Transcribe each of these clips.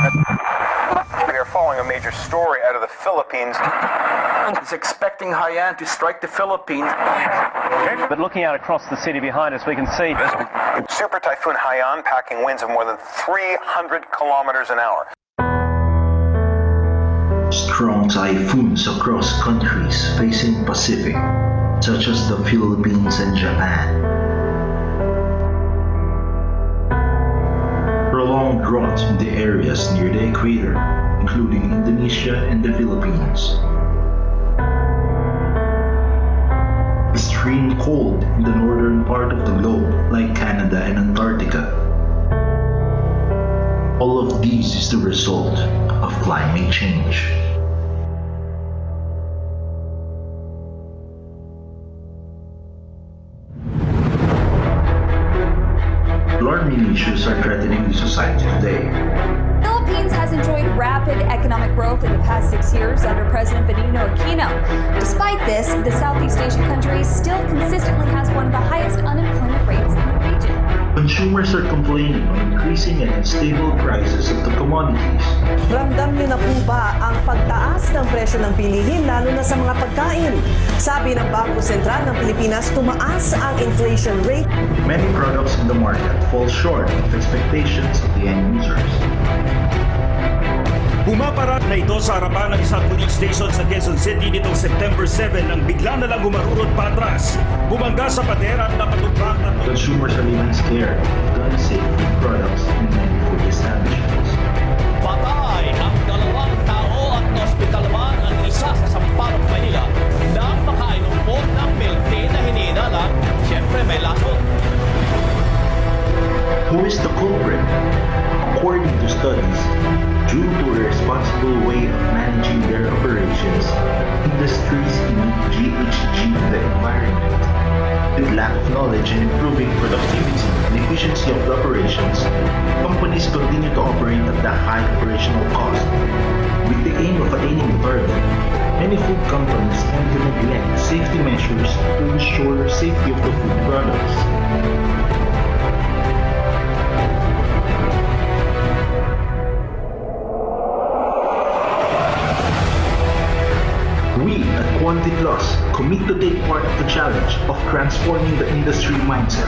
We are following a major story out of the Philippines. It's expecting Haiyan to strike the Philippines. But looking out across the city behind us, we can see Super Typhoon Haiyan packing winds of more than 300 kilometers an hour. Strong typhoons across countries facing Pacific, such as the Philippines and Japan. Prolonged drought in the areas near the equator, including Indonesia and the Philippines. Extreme cold in the northern part of the globe, like Canada and Antarctica. All of these is the result of climate change. Alarming issues are threatening the society today. Philippines has enjoyed rapid economic growth in the past 6 years under President Benigno Aquino. Despite this, the Southeast Asian country still consistently has one of the highest unemployment rates in the region. Consumers are complaining of increasing and unstable prices of the commodities. Ramdam niyo na po ba ang pagtaas ng presyo ng bilihin lalo na sa mga pagkain? Sabi ng Bangko Sentral ng Pilipinas, tumaas ang inflation rate. Many products in the market fall short of expectations of the end users. Pumaparat na ito sa harapan ng isang police station sa Quezon City nitong September 7 nang bigla na lang gumarurot patras. Bumangga sa patera at napatuprak at Consumers are even scared of unsafe food products in many food establishments. Patay ang 2 tao at na-hospital naman ang isa sa Sampaloc, Manila nang makainom po ng milk tea na hinihinalang siyempre may lason. Who is the culprit? According to studies, due to a responsible way of managing their operations, industries emit GHG to the environment. With lack of knowledge in improving productivity and efficiency of the operations, companies continue to operate at the high operational cost. With the aim of attaining the target, many food companies tend to neglect safety measures to ensure safety of the food products. We at Quality Plus commit to take part of the challenge of transforming the industry mindset.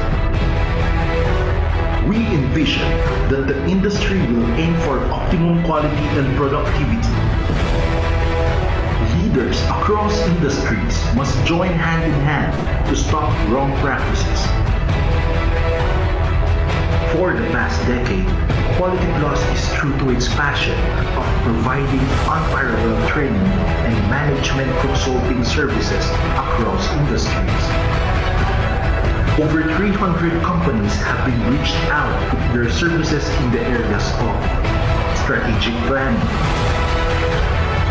We envision that the industry will aim for optimum quality and productivity. Leaders across industries must join hand in hand to stop wrong practices. For the past decade, Quality Plus is true to its passion of providing unparalleled training and management consulting services across industries. Over 300 companies have been reached out with their services in the areas of strategic planning,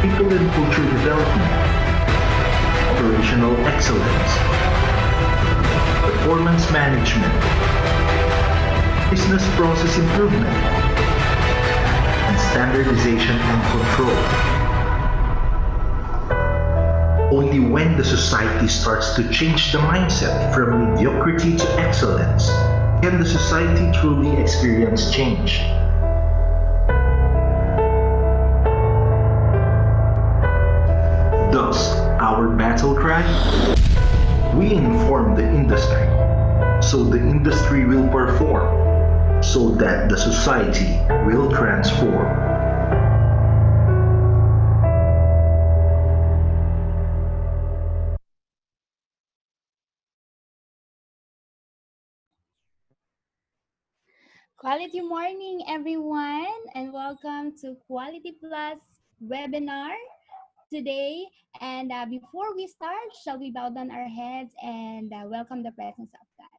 people and culture development, operational excellence, performance management, business process improvement, and standardization and control. Only when the society starts to change the mindset from mediocrity to excellence can the society truly experience change. Thus, our battle cry? We inform the industry, so the industry will perform, so that the society will transform. Quality morning, everyone, and welcome to Quality Plus webinar today. And before we start, shall we bow down our heads and welcome the presence of God?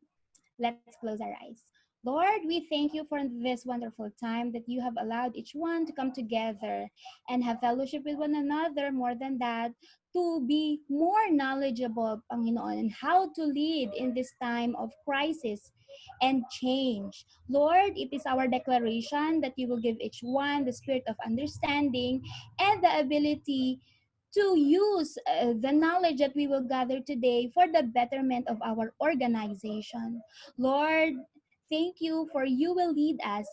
Let's close our eyes. Lord, we thank you for this wonderful time that you have allowed each one to come together and have fellowship with one another. More than that, to be more knowledgeable, Panginoon, and how to lead in this time of crisis and change. Lord, it is our declaration that you will give each one the spirit of understanding and the ability to use the knowledge that we will gather today for the betterment of our organization. Lord, thank you for you will lead us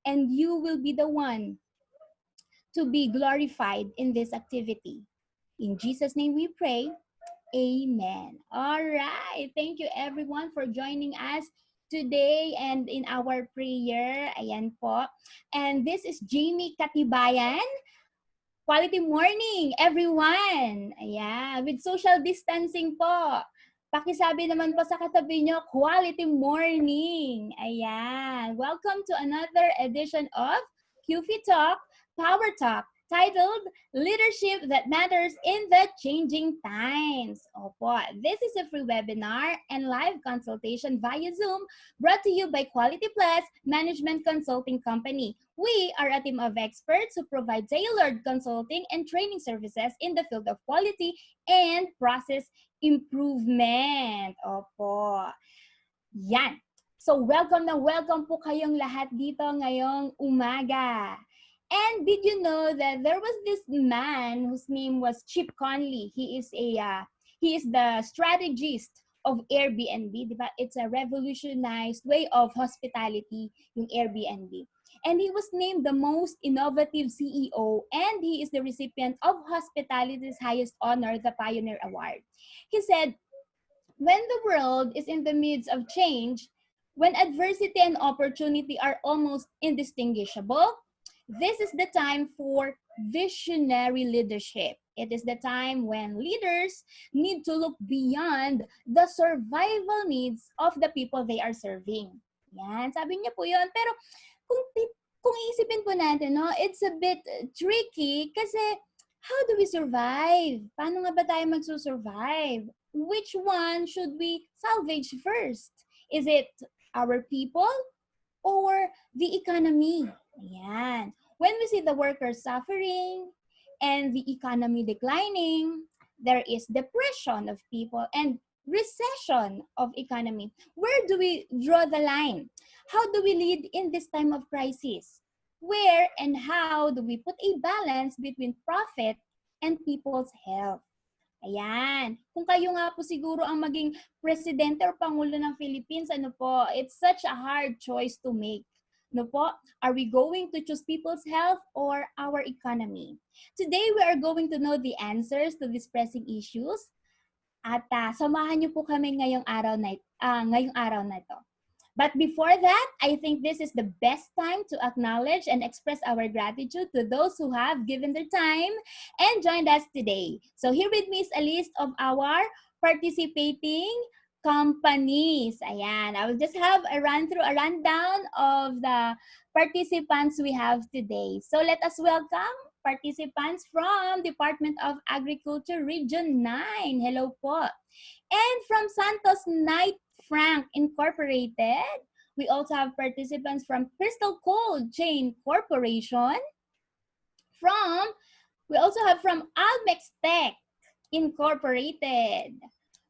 and you will be the one to be glorified in this activity. In Jesus' name we pray. Amen. All right. Thank you everyone for joining us today and in our prayer. Ayan po. And this is Jamie Katibayan. Quality morning, everyone. Ayan. With social distancing po. Pakisabi naman po sa katabi nyo, quality morning. Ayan. Welcome to another edition of QFFEE Talk, Power Talk, titled Leadership That Matters in the Changing Times. Opo, this is a free webinar and live consultation via Zoom brought to you by Quality Plus Management Consulting Company. We are a team of experts who provide tailored consulting and training services in the field of quality and process improvement. Opo. Yan. So welcome na welcome po kayong lahat dito ngayong umaga. And did you know that there was this man whose name was Chip Conley? He is the strategist of Airbnb, diba? It's a revolutionized way of hospitality, yung Airbnb. And he was named the most innovative CEO, and he is the recipient of hospitality's highest honor, the Pioneer Award. He said, when the world is in the midst of change, when adversity and opportunity are almost indistinguishable, this is the time for visionary leadership. It is the time when leaders need to look beyond the survival needs of the people they are serving. Yan, sabi niya po yun. Pero kung iisipin po natin, no, it's a bit tricky kasi how do we survive? Paano nga ba tayo magsusurvive? Which one should we salvage first? Is it our people or the economy? Ayan. When we see the workers suffering and the economy declining, there is depression of people and recession of economy. Where do we draw the line? How do we lead in this time of crisis? Where and how do we put a balance between profit and people's health? Ayan. Kung kayo nga po siguro ang maging presidente or pangulo ng Philippines, ano po, it's such a hard choice to make. No po? Are we going to choose people's health or our economy? Today, we are going to know the answers to these pressing issues. At samahan niyo po kami ngayong araw na ito. But before that, I think this is the best time to acknowledge and express our gratitude to those who have given their time and joined us today. So here with me is a list of our participating companies. Ayan, I will just have a rundown of the participants we have today. So let us welcome participants from Department of Agriculture Region 9. Hello po. And from Santos Knight Frank Incorporated, we also have participants from Crystal Cold Chain Corporation. We also have from Almex Tech Incorporated.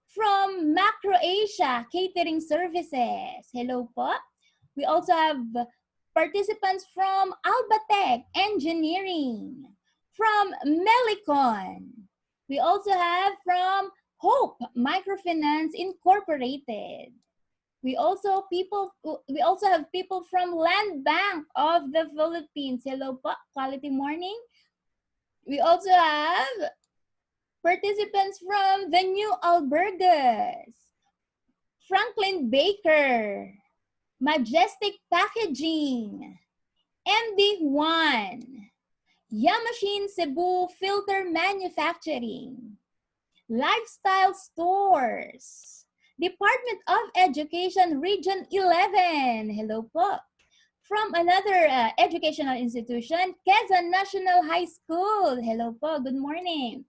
From Macro Asia Catering Services. Hello po. We also have participants from Albatech Engineering. From Melicon. We also have from Hope Microfinance Incorporated. We also have people from Land Bank of the Philippines. Hello po. Quality morning. We also have participants from the New Albergas, Franklin Baker, Majestic Packaging, MD1, Yamashine Cebu Filter Manufacturing, Lifestyle Stores, Department of Education Region 11. Hello po. From another educational institution, Quezon National High School. Hello po. Good morning.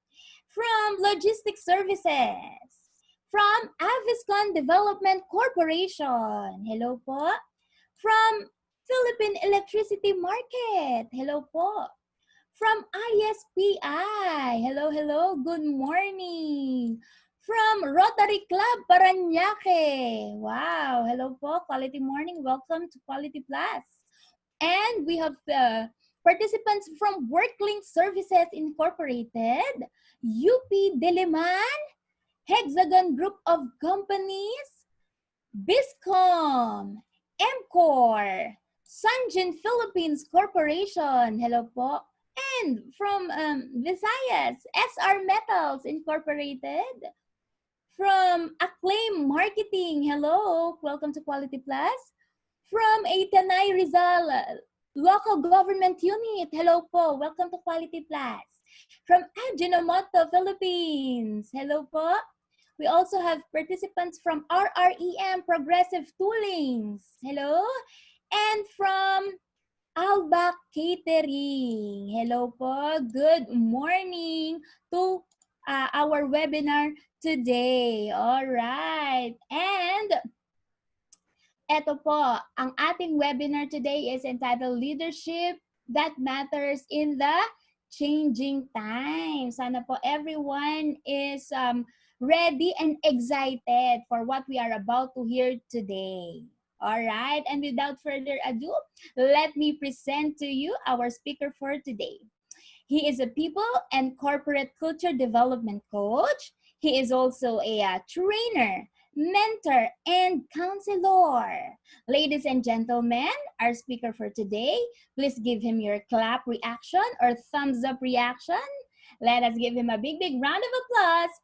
From Logistics Services, from Aviscon Development Corporation. Hello po. From Philippine Electricity Market. Hello po. From ISPI. Hello, hello. Good morning. From Rotary Club Parañaque. Wow. Hello po. Quality morning. Welcome to Quality Plus. And we have participants from WorkLink Services Incorporated, UP Diliman, Hexagon Group of Companies, Biscom, MCOR, Sunjin Philippines Corporation, hello po, and from Visayas, SR Metals Incorporated. From Acclaim Marketing, hello, welcome to Quality Plus. From Tanay Rizal, Local Government Unit, hello po, welcome to Quality Plus. From Ajinomoto, Philippines, hello po. We also have participants from RREM Progressive Toolings, hello. And from Alba Catering, hello po, good morning to our webinar today. All right. And eto po, ang ating webinar today is entitled Leadership That Matters in the Changing Times. Sana po everyone is ready and excited for what we are about to hear today. All right. And without further ado, let me present to you our speaker for today. He is a people and corporate culture development coach. He is also a trainer, mentor, and counselor. Ladies and gentlemen, our speaker for today, please give him your clap reaction or thumbs up reaction. Let us give him a big, big round of applause.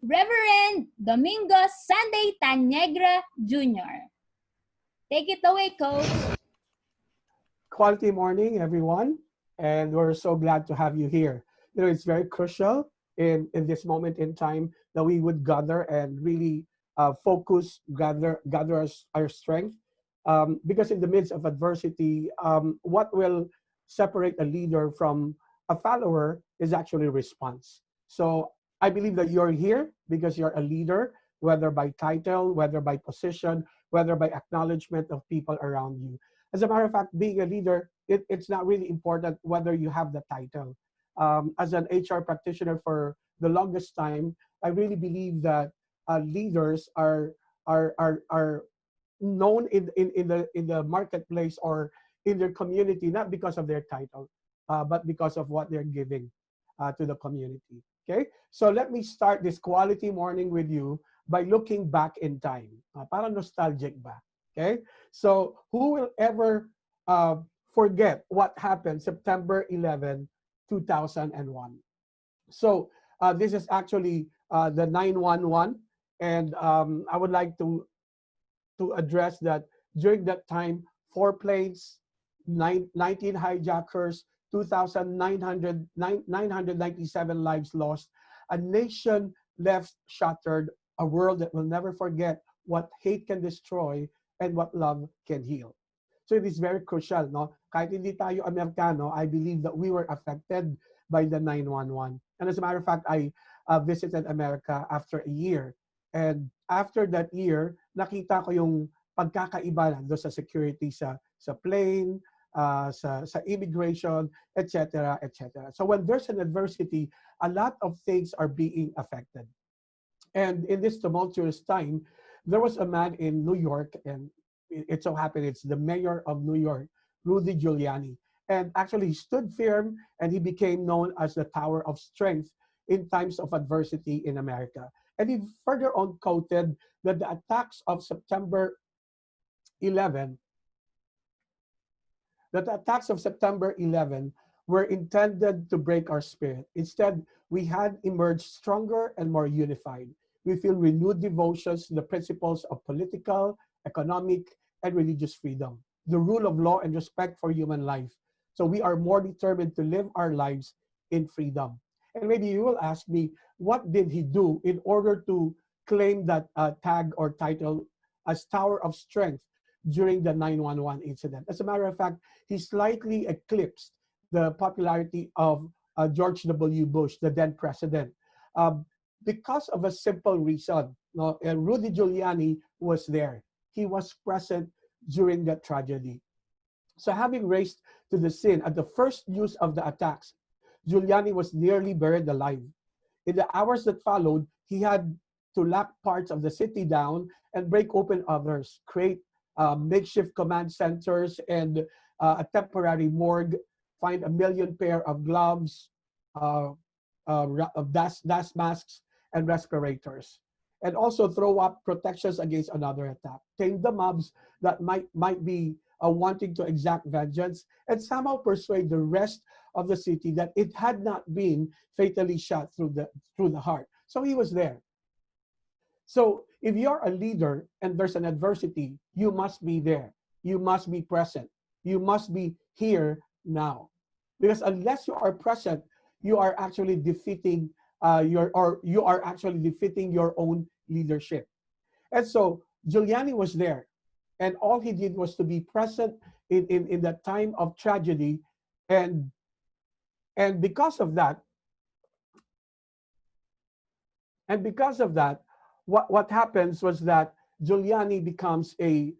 Reverend Domingo Sunday Tanegra Jr. Take it away, Coach. Quality morning, everyone. And we're so glad to have you here. You know, it's very crucial in this moment in time that we would gather and really focus, gather our strength. Because in the midst of adversity, what will separate a leader from a follower is actually response. So I believe that you're here because you're a leader, whether by title, whether by position, whether by acknowledgement of people around you. As a matter of fact, being a leader, it's not really important whether you have the title. As an HR practitioner for the longest time, I really believe that leaders are known in the marketplace or in their community, not because of their title, but because of what they're giving to the community. Okay, so let me start this quality morning with you by looking back in time. Parang nostalgic ba? Okay, so who will ever forget what happened September 11, 2001? So this is actually the 911, and I would like to address that during that time, 4 planes, 19 hijackers, 997 lives lost, a nation left shattered, a world that will never forget what hate can destroy and what love can heal. So it is very crucial, no? Kahit hindi tayo Amerikano, I believe that we were affected by the 911. And as a matter of fact, I visited America after a year. And after that year, nakita ko yung pagkakaiba doon sa security sa plane, sa immigration, etc., etc. So when there's an adversity, a lot of things are being affected. And in this tumultuous time, there was a man in New York, and it so happened it's the mayor of New York, Rudy Giuliani. And actually he stood firm and he became known as the Tower of Strength in times of adversity in America. And he further on quoted that the attacks of September 11 were intended to break our spirit. Instead, we had emerged stronger and more unified. We feel renewed devotions to the principles of political, economic, and religious freedom, the rule of law and respect for human life. So we are more determined to live our lives in freedom. And maybe you will ask me, what did he do in order to claim that tag or title as Tower of Strength during the 911 incident? As a matter of fact, he slightly eclipsed the popularity of George W. Bush, the then president, because of a simple reason. No? Rudy Giuliani was there. He was present during that tragedy. So having raced to the scene at the first news of the attacks, Giuliani was nearly buried alive. In the hours that followed, he had to lock parts of the city down and break open others, create makeshift command centers and a temporary morgue, find 1 million pair of gloves, dust masks, and respirators, and also throw up protections against another attack, tame the mobs that might be wanting to exact vengeance, and somehow persuade the rest of the city that it had not been fatally shot through the heart. So he was there. So if you're a leader and there's an adversity, you must be there. You must be present. You must be here now. Because unless you are present, you are actually defeating your own leadership. And so Giuliani was there, and all he did was to be present in that time of tragedy, and because of that, what happens was that Giuliani becomes a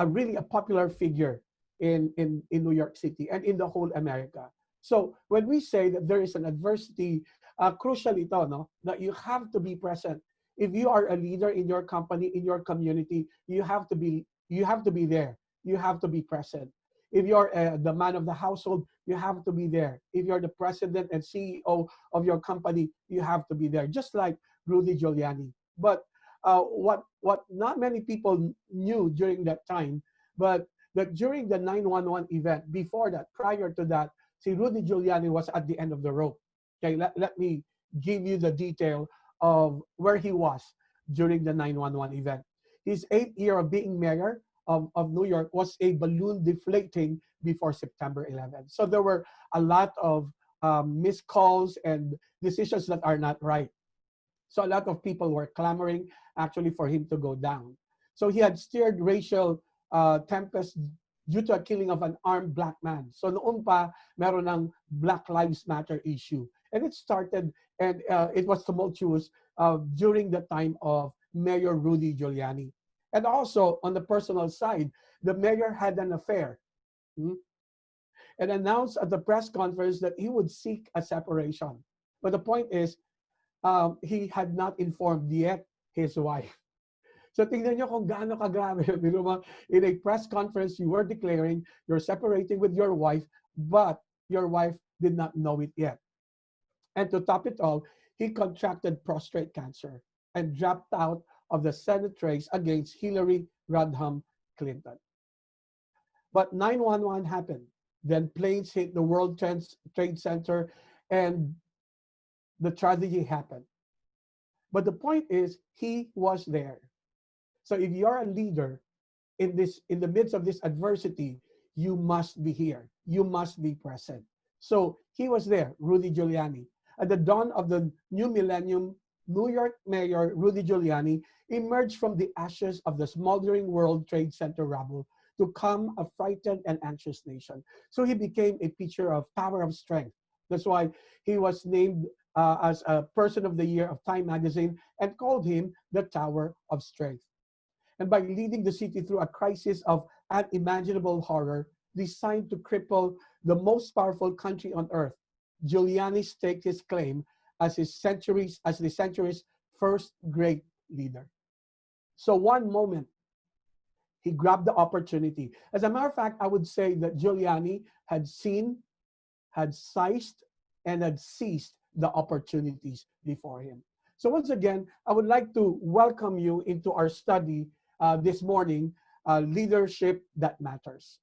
really popular figure in New York City and in the whole America. So when we say that there is an adversity, crucial ito, no, that you have to be present. If you are a leader in your company, in your community, you have to be there. You have to be present. If you're the man of the household, you have to be there. If you're the president and CEO of your company, you have to be there. Just like Rudy Giuliani. But what not many people knew during that time, but that during the 9/11 event, before that, prior to that, see, Rudy Giuliani was at the end of the rope. Okay, let me give you the detail of where he was during the 9/11 event. His 8th year of being mayor of New York was a balloon deflating before September 11th. So there were a lot of missed calls and decisions that are not right. So a lot of people were clamoring actually for him to go down. So he had steered racial tempest due to a killing of an armed black man. So noon pa, meron ng Black Lives Matter issue. And it started, and it was tumultuous during the time of Mayor Rudy Giuliani. And also, on the personal side, the mayor had an affair and announced at the press conference that he would seek a separation. But the point is, he had not informed yet his wife. So tingnan nyo kung gaano kagrabe. In a press conference, you were declaring you're separating with your wife, but your wife did not know it yet. And to top it all, he contracted prostate cancer and dropped out of the Senate race against Hillary Rodham Clinton. But 9/11 happened. Then planes hit the World Trade Center and the tragedy happened. But the point is, he was there. So if you're a leader in the midst of this adversity, you must be here. You must be present. So he was there, Rudy Giuliani. At the dawn of the new millennium, New York Mayor Rudy Giuliani emerged from the ashes of the smoldering World Trade Center rubble to calm a frightened and anxious nation. So he became a picture of power of strength. That's why he was named as a Person of the Year of Time magazine and called him the Tower of Strength. And by leading the city through a crisis of unimaginable horror designed to cripple the most powerful country on earth, Giuliani staked his claim as the century's first great leader. So one moment, he grabbed the opportunity. As a matter of fact, I would say that Giuliani had seen, had seized, and had seized the opportunities before him. So once again, I would like to welcome you into our study this morning, Leadership That Matters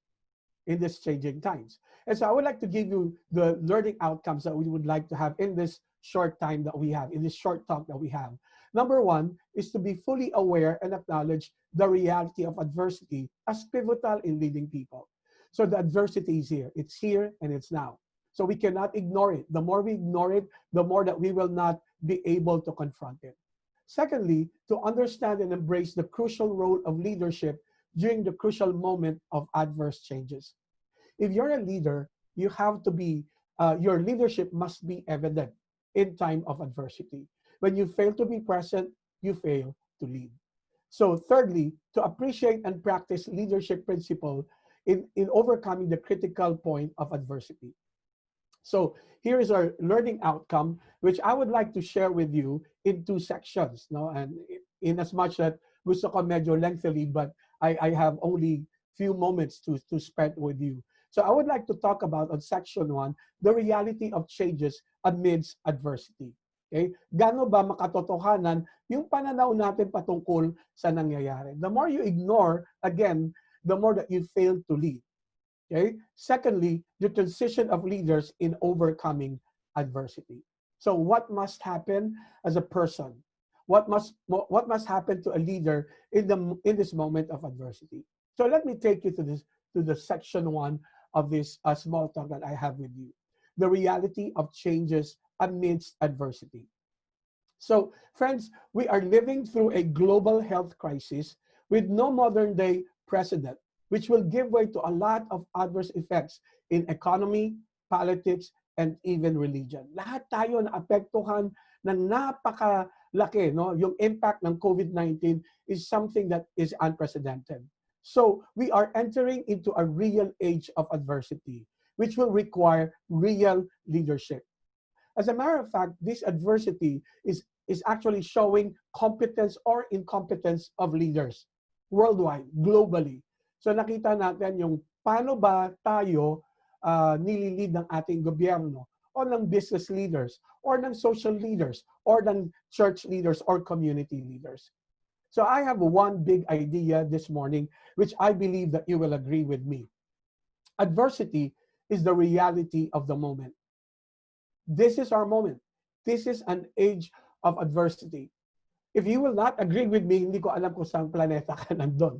in these changing times. And so I would like to give you the learning outcomes that we would like to have in this short time that we have, in this short talk that we have. Number one is to be fully aware and acknowledge the reality of adversity as pivotal in leading people. So the adversity is here. It's here and it's now. So we cannot ignore it. The more we ignore it, the more that we will not be able to confront it. Secondly, to understand and embrace the crucial role of leadership during the crucial moment of adverse changes. If you're a leader, you have to be, your leadership must be evident in time of adversity. When you fail to be present, you fail to lead. So thirdly, to appreciate and practice leadership principle in overcoming the critical point of adversity. So here is our learning outcome, which I would like to share with you in two sections. No? And in as much that gusto ko medyo lengthily, but I have only few moments to spend with you. So I would like to talk about on section 1, the reality of changes amidst adversity. Okay? Gaano ba makatotohanan yung pananaw natin patungkol sa nangyayari? The more you ignore, again, the more that you fail to lead. Okay. Secondly, the transition of leaders in overcoming adversity. So what must happen as a person? What must happen to a leader in this moment of adversity? So let me take you to the section 1 of this small talk that I have with you. The reality of changes amidst adversity. So, friends, we are living through a global health crisis with no modern day precedent, which will give way to a lot of adverse effects in economy, politics, and even religion. Lahat tayo naapektuhan ng napakalaki, no? Yung impact ng COVID-19 is something that is unprecedented. So, we are entering into a real age of adversity, which will require real leadership. As a matter of fact, this adversity is actually showing competence or incompetence of leaders worldwide, globally. So nakita natin yung paano ba tayo nililid ng ating gobyerno o ng business leaders or ng social leaders or ng church leaders or community leaders. So I have one big idea this morning, which I believe that you will agree with me. Adversity is the reality of the moment. This is our moment. This is an age of adversity. If you will not agree with me, hindi ko alam kung saan planeta ka nandun.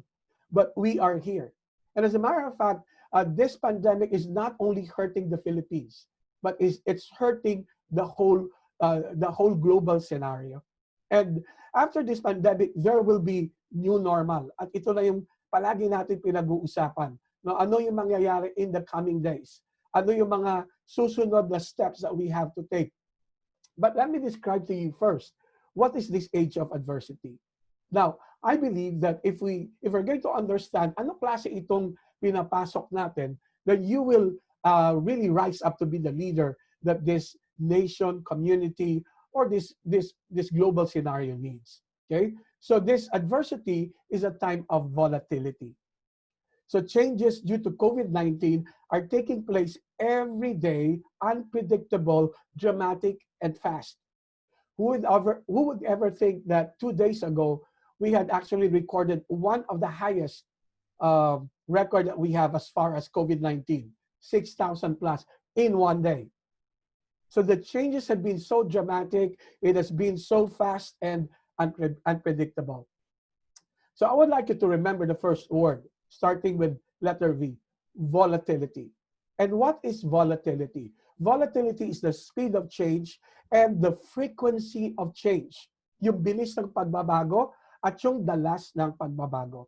But we are here. And as a matter of fact, this pandemic is not only hurting the Philippines, but it's hurting the whole global scenario. And after this pandemic, there will be new normal. At ito na yung palagi natin pinag-uusapan. No, ano yung mangyayari in the coming days? Ano yung mga susunod na steps that we have to take? But let me describe to you first, what is this age of adversity? Now, I believe that if we're going to understand ano klase itong pinapasok natin, then you will really rise up to be the leader that this nation, community, or this global scenario needs. Okay? So this adversity is a time of volatility. So changes due to COVID-19 are taking place every day, unpredictable, dramatic, and fast. Who would ever think that 2 days ago, we had actually recorded one of the highest record that we have as far as COVID-19, 6,000 plus in 1 day. So the changes have been so dramatic, it has been so fast and unpredictable. So I would like you to remember the first word, starting with letter V, volatility. And what is volatility? Volatility is the speed of change and the frequency of change. Yung bilis ng pagbabago at yung dalas ng pagbabago.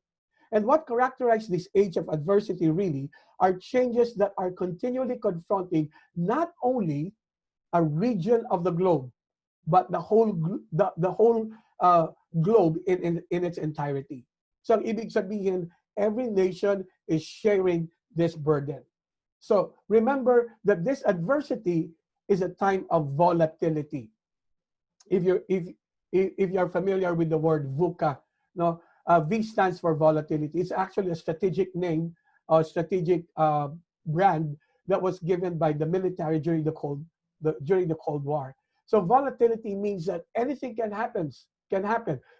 And what characterizes this age of adversity really are changes that are continually confronting not only a region of the globe, but the whole globe in its entirety. So ang ibig sabihin, every nation is sharing this burden. So remember that this adversity is a time of volatility. If you're familiar with the word VUCA, no, V stands for volatility. It's actually a strategic name, or strategic brand that was given by the military during the Cold War. So volatility means that anything can happen.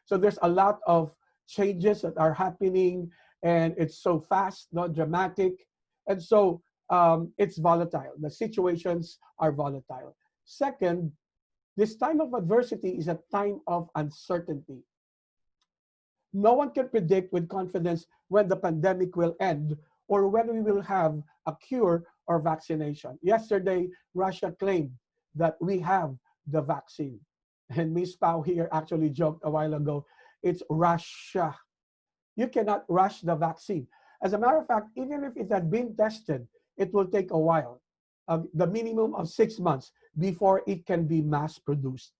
So there's a lot of changes that are happening, and it's so fast, not dramatic, and so it's volatile. The situations are volatile. Second, this time of adversity is a time of uncertainty. No one can predict with confidence when the pandemic will end or when we will have a cure or vaccination. Yesterday, Russia claimed that we have the vaccine. And Ms. Pao here actually joked a while ago, it's Russia. You cannot rush the vaccine. As a matter of fact, even if it had been tested, it will take a while, the minimum of 6 months before it can be mass produced.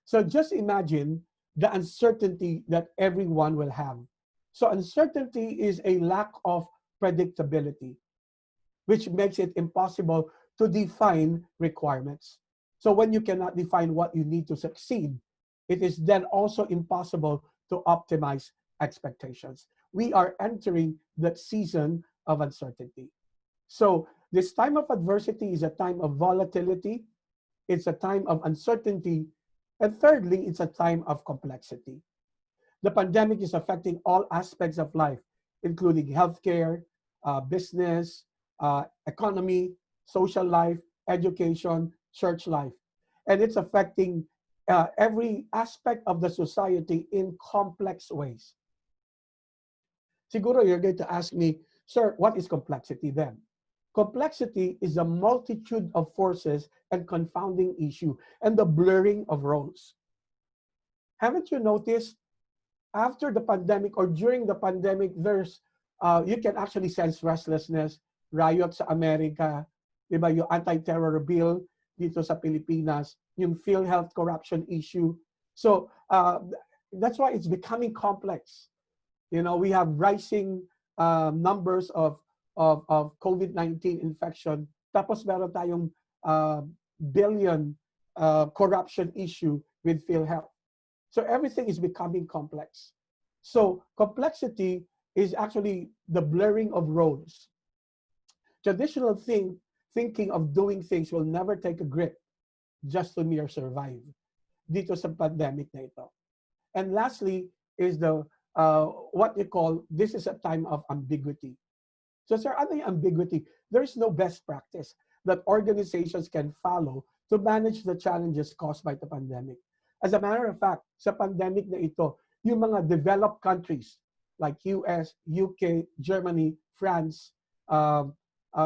So just imagine the uncertainty that everyone will have. So uncertainty is a lack of predictability, which makes it impossible to define requirements. So when you cannot define what you need to succeed, it is then also impossible to optimize expectations. We are entering that season of uncertainty. So this time of adversity is a time of volatility. It's a time of uncertainty. And thirdly, it's a time of complexity. The pandemic is affecting all aspects of life, including healthcare, business, economy, social life, education, church life. And it's affecting every aspect of the society in complex ways. Siguro you're going to ask me, sir, what is complexity then? Complexity is a multitude of forces and confounding issue and the blurring of roles. Haven't you noticed after the pandemic or during the pandemic, there's you can actually sense restlessness, riots sa Amerika, diba, yung anti-terror bill dito sa Pilipinas, yung PhilHealth corruption issue. So that's why it's becoming complex. You know, we have rising numbers of COVID-19 infection. Tapos meron tayong billion corruption issue with PhilHealth. So everything is becoming complex. So complexity is actually the blurring of roles. Traditional thinking of doing things will never take a grip just to mere survive dito sa pandemic na ito. And lastly is the what you call, this is a time of ambiguity. So sir, ano yung ambiguity? There is no best practice that organizations can follow to manage the challenges caused by the pandemic. As a matter of fact, sa pandemic na ito, yung mga developed countries like US, UK, Germany, France,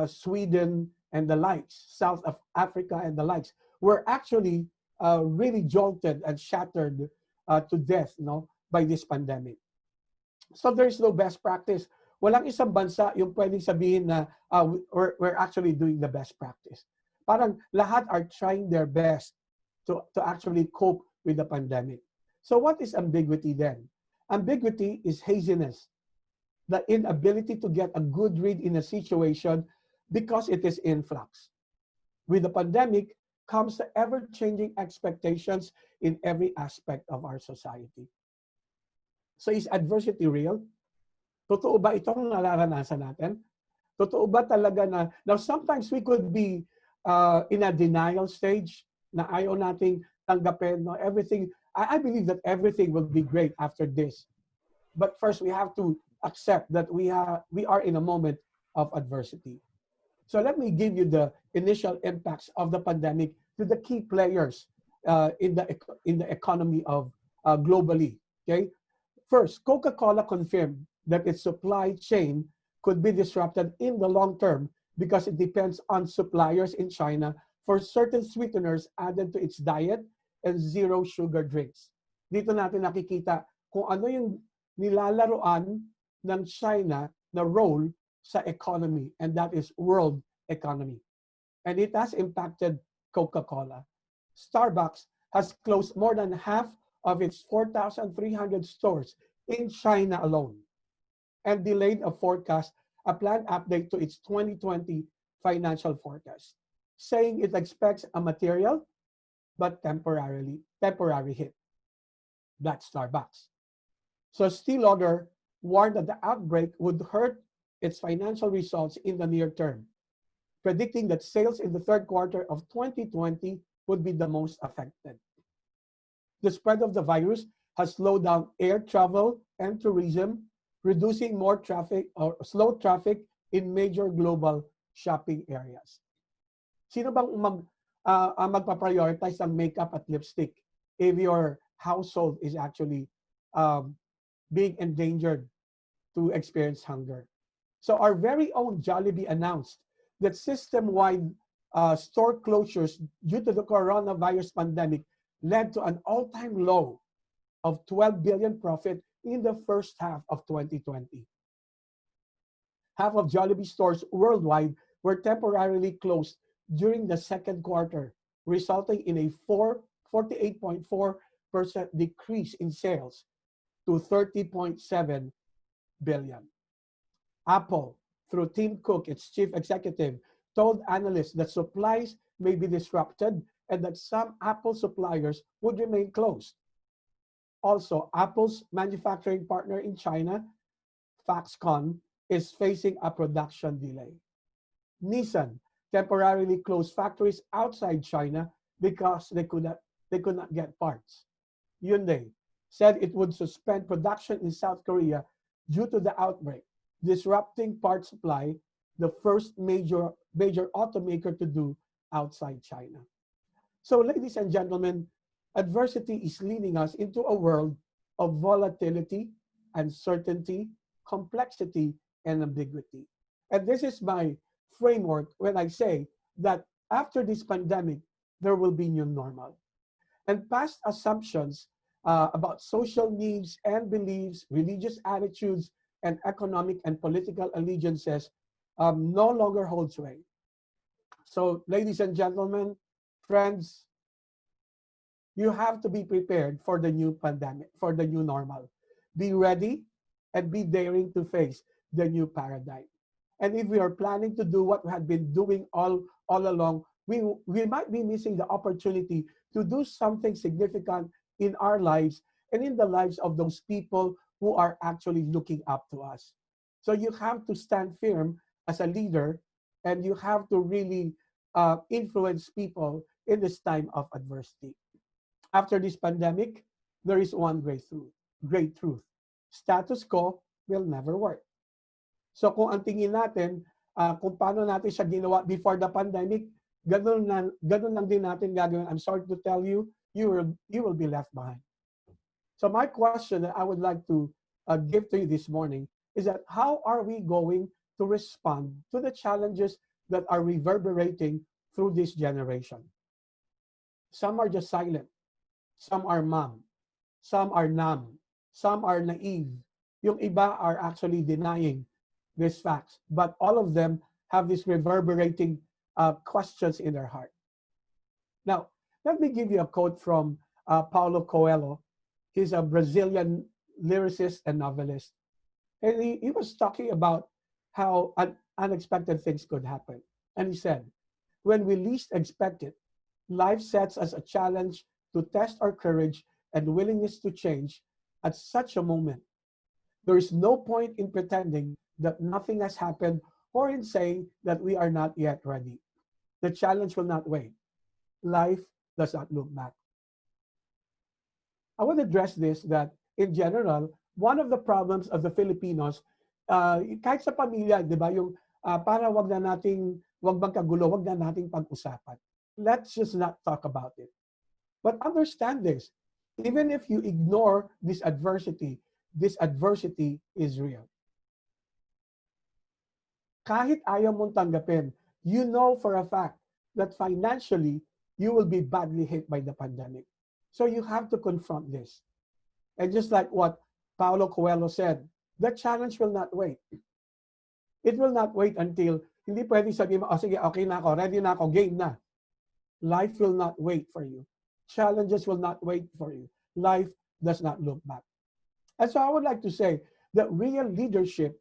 Sweden, and the likes, South of Africa and the likes, were actually really jolted and shattered to death, no, by this pandemic. So there's no best practice. Walang isang bansa yung pwedeng sabihin na we're actually doing the best practice. Parang lahat are trying their best to actually cope with the pandemic. So what is ambiguity then? Ambiguity is haziness, the inability to get a good read in a situation because it is in flux. With the pandemic comes the ever-changing expectations in every aspect of our society. So is adversity real? Totoo ba itong nararanasan natin? Totoo ba talaga na, now sometimes we could be in a denial stage na ayaw nating tanggapin, no? Everything, I believe that everything will be great after this. But first we have to accept that we are in a moment of adversity. So let me give you the initial impacts of the pandemic to the key players in the economy of globally. Okay, first, Coca-Cola confirmed that its supply chain could be disrupted in the long term because it depends on suppliers in China for certain sweeteners added to its diet and zero sugar drinks. Dito natin nakikita kung ano yung nilalaroan ng China na role sa economy, and that is world economy. And it has impacted Coca-Cola. Starbucks has closed more than half of its 4,300 stores in China alone and delayed a planned update to its 2020 financial forecast, saying it expects a material but temporary hit. That's Starbucks. So Estée Lauder warned that the outbreak would hurt its financial results in the near term, predicting that sales in the third quarter of 2020 would be the most affected. The spread of the virus has slowed down air travel and tourism, reducing more traffic or slow traffic in major global shopping areas. Sino bang magpa-prioritize ng makeup at lipstick if your household is actually being endangered to experience hunger? So our very own Jollibee announced that system-wide store closures due to the coronavirus pandemic led to an all-time low of 12 billion profit in the first half of 2020. Half of Jollibee stores worldwide were temporarily closed during the second quarter, resulting in a 48.4% decrease in sales to 30.7 billion. Apple, through Tim Cook, its chief executive, told analysts that supplies may be disrupted and that some Apple suppliers would remain closed. Also, Apple's manufacturing partner in China, Foxconn, is facing a production delay. Nissan temporarily closed factories outside China because they could not get parts. Hyundai said it would suspend production in South Korea due to the outbreak, disrupting part supply, the first major automaker to do outside China. So, ladies and gentlemen, adversity is leading us into a world of volatility, uncertainty, complexity, and ambiguity. And this is my framework when I say that after this pandemic, there will be new normal. And past assumptions about social needs and beliefs, religious attitudes, and economic and political allegiances no longer hold sway. So, ladies and gentlemen, friends, you have to be prepared for the new pandemic, for the new normal. Be ready and be daring to face the new paradigm. And if we are planning to do what we have been doing all along, we might be missing the opportunity to do something significant in our lives and in the lives of those people who are actually looking up to us. So you have to stand firm as a leader, and you have to really influence people in this time of adversity. After this pandemic, there is one great truth. Status quo will never work. So kung ang tingin natin, kung paano natin siya ginawa before the pandemic, ganun lang din natin gagawin. I'm sorry to tell you, you will be left behind. So my question that I would like to give to you this morning is that how are we going to respond to the challenges that are reverberating through this generation? Some are just silent. Some are mum. Some are numb. Some are naive. Yung iba are actually denying these facts. But all of them have these reverberating questions in their heart. Now, let me give you a quote from Paulo Coelho. He's a Brazilian lyricist and novelist. And he was talking about how unexpected things could happen. And he said, when we least expect it, life sets us a challenge to test our courage and willingness to change at such a moment. There is no point in pretending that nothing has happened or in saying that we are not yet ready. The challenge will not wait. Life does not look back. I want to address this that in general, one of the problems of the Filipinos, kahit sa pamilya, di ba, yung para wag magkagulo, wag na nating pag-usapan. Let's just not talk about it. But understand this, even if you ignore this adversity is real. Kahit ayaw mong tanggapin, you know for a fact that financially, you will be badly hit by the pandemic. So you have to confront this. And just like what Paulo Coelho said, the challenge will not wait. It will not wait until, hindi pwede sabihin mo, oh, sige, okay na ako, ready na ako, game na. Life will not wait for you. Challenges will not wait for you. Life does not look back. And so I would like to say that real leadership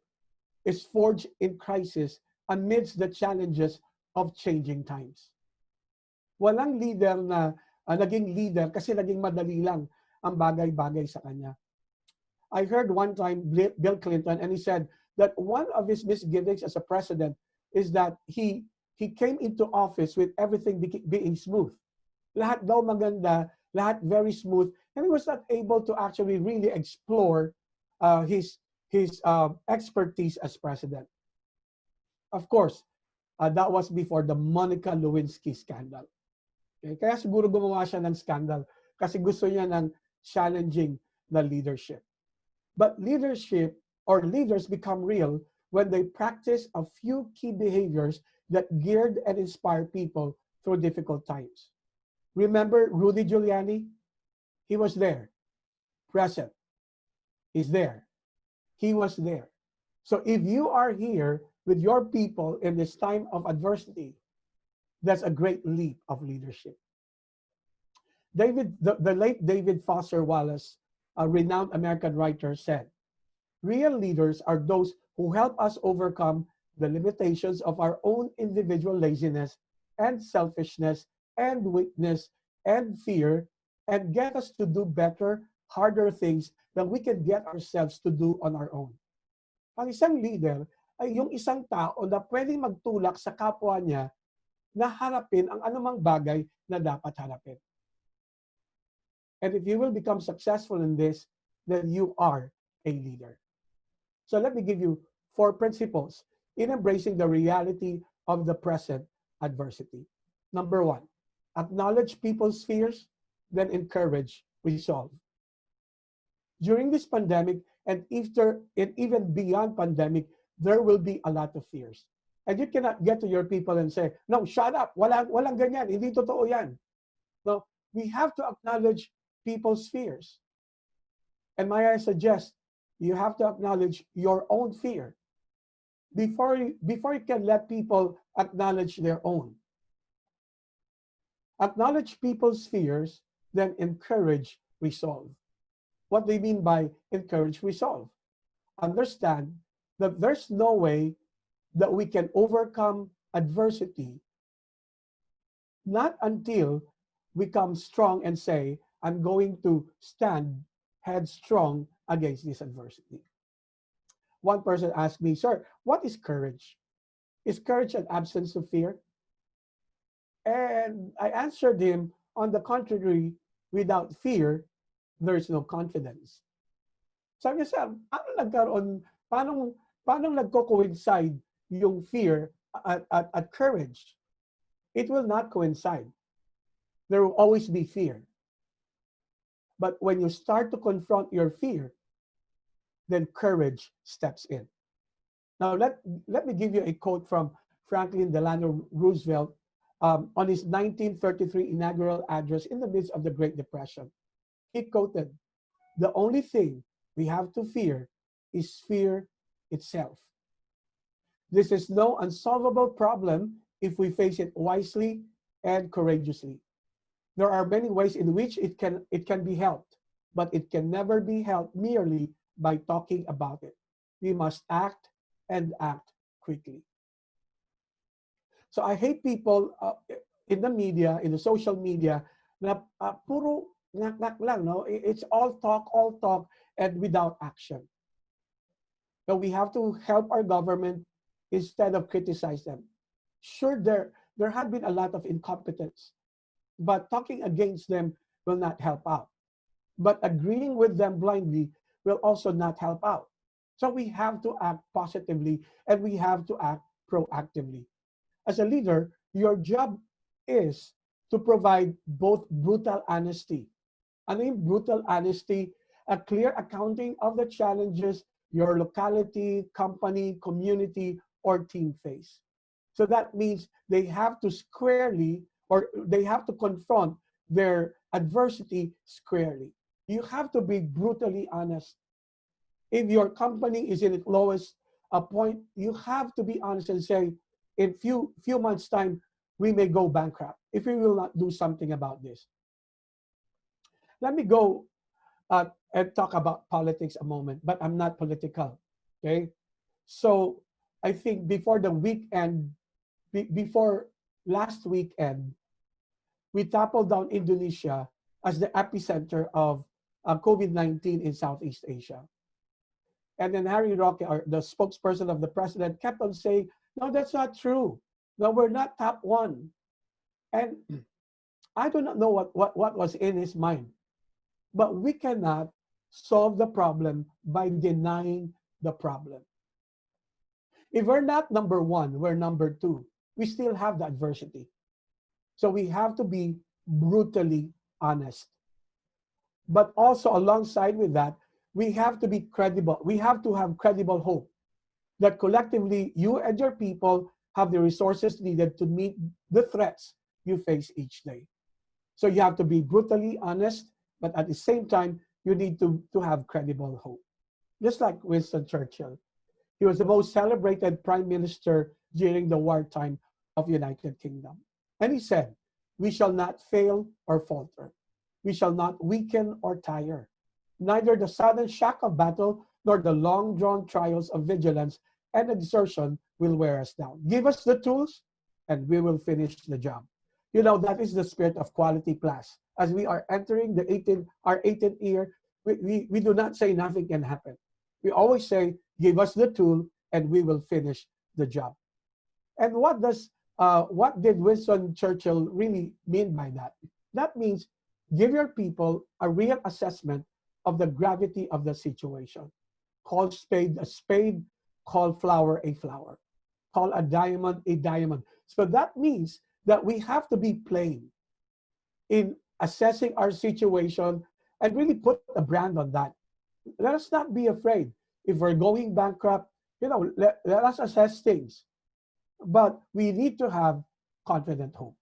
is forged in crisis amidst the challenges of changing times. Walang leader na naging leader kasi naging madali lang ang bagay-bagay sa kanya. I heard one time Bill Clinton, and he said that one of his misgivings as a president is that he came into office with everything being smooth. Lahat daw maganda, lahat very smooth, and he was not able to actually really explore his expertise as president. Of course, that was before the Monica Lewinsky scandal. Okay? Kaya siguro gumawa siya ng scandal kasi gusto niya ng challenging the leadership. But leadership or leaders become real when they practice a few key behaviors that geared and inspired people through difficult times. Remember Rudy Giuliani? He was there, present. He's there. He was there. So if you are here with your people in this time of adversity, that's a great leap of leadership. The late David Foster Wallace, a renowned American writer, said, real leaders are those who help us overcome the limitations of our own individual laziness and selfishness and weakness and fear and get us to do better, harder things than we can get ourselves to do on our own. Ang isang leader ay yung isang tao na pwedeng magtulak sa kapwa niya na harapin ang anumang bagay na dapat harapin. And if you will become successful in this, then you are a leader. So let me give you 4 principles in embracing the reality of the present adversity. Number 1, acknowledge people's fears, then encourage resolve. During this pandemic and even beyond pandemic, there will be a lot of fears. And you cannot get to your people and say, no, shut up, walang ganyan, hindi totoo yan. No, we have to acknowledge people's fears. And may I suggest, you have to acknowledge your own fear before you can let people acknowledge their own. Acknowledge people's fears, then encourage resolve. What do you mean by encourage resolve? Understand that there's no way that we can overcome adversity not until we come strong and say, I'm going to stand headstrong against this adversity. One person asked me, sir, what is courage? Is courage an absence of fear? And I answered him, on the contrary, without fear, there is no confidence. Sabi niya, sir, paano nagko-coincide yung fear at courage? It will not coincide. There will always be fear. But when you start to confront your fear, then courage steps in. Now, let me give you a quote from Franklin Delano Roosevelt on his 1933 inaugural address in the midst of the Great Depression. He quoted, "The only thing we have to fear is fear itself. This is no unsolvable problem if we face it wisely and courageously. There are many ways in which it can be helped, but it can never be helped merely by talking about it. We must act and act quickly." So I hate people in the media, in the social media, na puro ngak-ngak lang, no? It's all talk, and without action. So we have to help our government instead of criticize them. Sure, there have been a lot of incompetence, but talking against them will not help out. But agreeing with them blindly will also not help out. So we have to act positively and we have to act proactively. As a leader, your job is to provide both brutal honesty. Ano yung brutal honesty? A clear accounting of the challenges your locality, company, community, or team face. So that means they have to squarely, or they have to confront their adversity squarely. You have to be brutally honest. If your company is in its lowest point, you have to be honest and say, in few months' time, we may go bankrupt if we will not do something about this. Let me go and talk about politics a moment, but I'm not political, okay? So I think before the weekend, before last weekend, we toppled down Indonesia as the epicenter of COVID-19 in Southeast Asia. And then Harry Roque, the spokesperson of the president, kept on saying, no, that's not true. No, we're not top one. And I do not know what was in his mind. But we cannot solve the problem by denying the problem. If we're not number one, we're number two. We still have the adversity. So we have to be brutally honest. But also alongside with that, we have to be credible. We have to have credible hope that collectively you and your people have the resources needed to meet the threats you face each day. So you have to be brutally honest, but at the same time, you need to have credible hope. Just like Winston Churchill. He was the most celebrated prime minister during the wartime of the United Kingdom. And he said, we shall not fail or falter. We shall not weaken or tire. Neither the sudden shock of battle nor the long-drawn trials of vigilance and exertion will wear us down. Give us the tools and we will finish the job. You know, that is the spirit of Quality Plus. As we are entering our 18th year, we do not say nothing can happen. We always say, give us the tool and we will finish the job. And what did Winston Churchill really mean by that? That means give your people a real assessment of the gravity of the situation. Call spade a spade, call flower a flower, call a diamond a diamond. So that means that we have to be plain in assessing our situation and really put a brand on that. Let us not be afraid. If we're going bankrupt, let us assess things. But we need to have confident hope.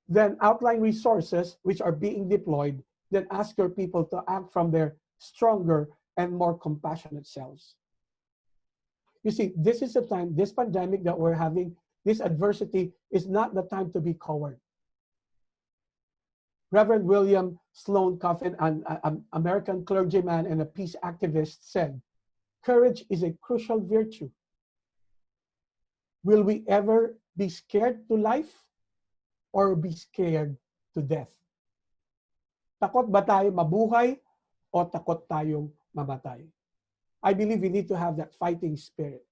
Then outline resources which are being deployed. Then ask your people to act from their stronger and more compassionate selves. You see, this is the time, this pandemic that we're having, this adversity is not the time to be coward. Reverend William Sloane Coffin, an American clergyman and a peace activist, said, "Courage is a crucial virtue. Will we ever be scared to life or be scared to death?" Takot ba tayo mabuhay o takot tayong mamatay? I believe we need to have that fighting spirit.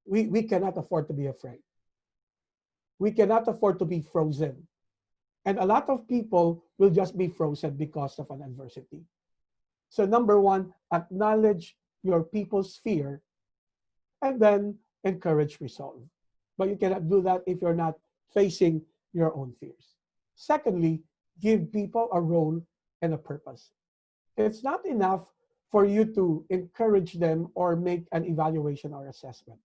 We cannot afford to be afraid. We cannot afford to be frozen. And a lot of people will just be frozen because of an adversity. So number one, acknowledge your people's fear and then encourage resolve. But you cannot do that if you're not facing your own fears. Secondly, give people a role and a purpose. It's not enough for you to encourage them or make an evaluation or assessment.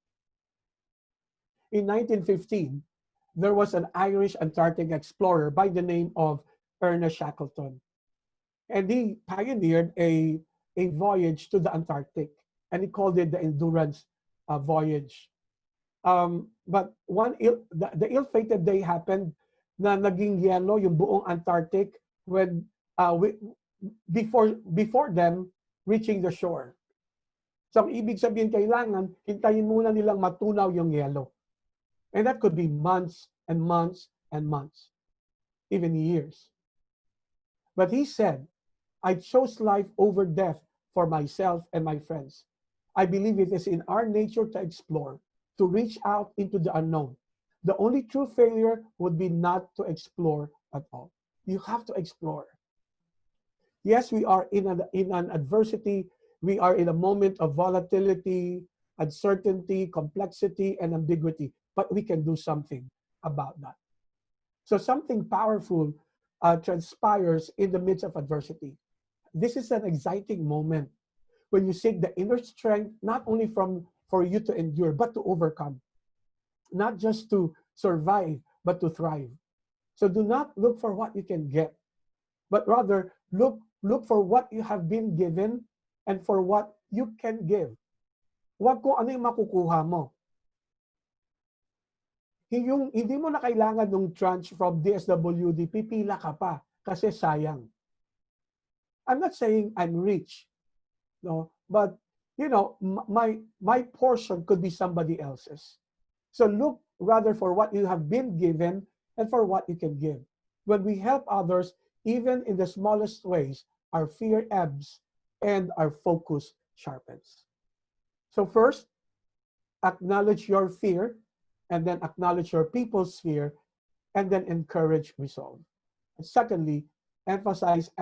In 1915, there was an Irish Antarctic explorer by the name of Ernest Shackleton. And he pioneered a voyage to the Antarctic, and he called it the Endurance Voyage. But the ill-fated day happened na naging yellow yung buong Antarctic when before them reaching the shore. So ang ibig sabihin, kailangan hintayin muna nilang matunaw yung yellow. And that could be months and months and months, even years. But he said, "I chose life over death for myself and my friends. I believe it is in our nature to explore, to reach out into the unknown. The only true failure would be not to explore at all." You have to explore. Yes, we are in an adversity. We are in a moment of volatility, uncertainty, complexity, and ambiguity. But we can do something about that. So something powerful transpires in the midst of adversity. This is an exciting moment when you seek the inner strength, not only for you to endure, but to overcome. Not just to survive, but to thrive. So do not look for what you can get, but rather look for what you have been given and for what you can give. Huwag kung ano yung makukuha mo. Hindi mo na kailangan ng tranche from DSWD, pipila ka pa kasi sayang. I'm not saying I'm rich, no, but my portion could be somebody else's. So look rather for what you have been given and for what you can give. When we help others, even in the smallest ways, our fear ebbs and our focus sharpens. So first, acknowledge your fear, and then acknowledge your people's fear, and then encourage resolve. And secondly, emphasize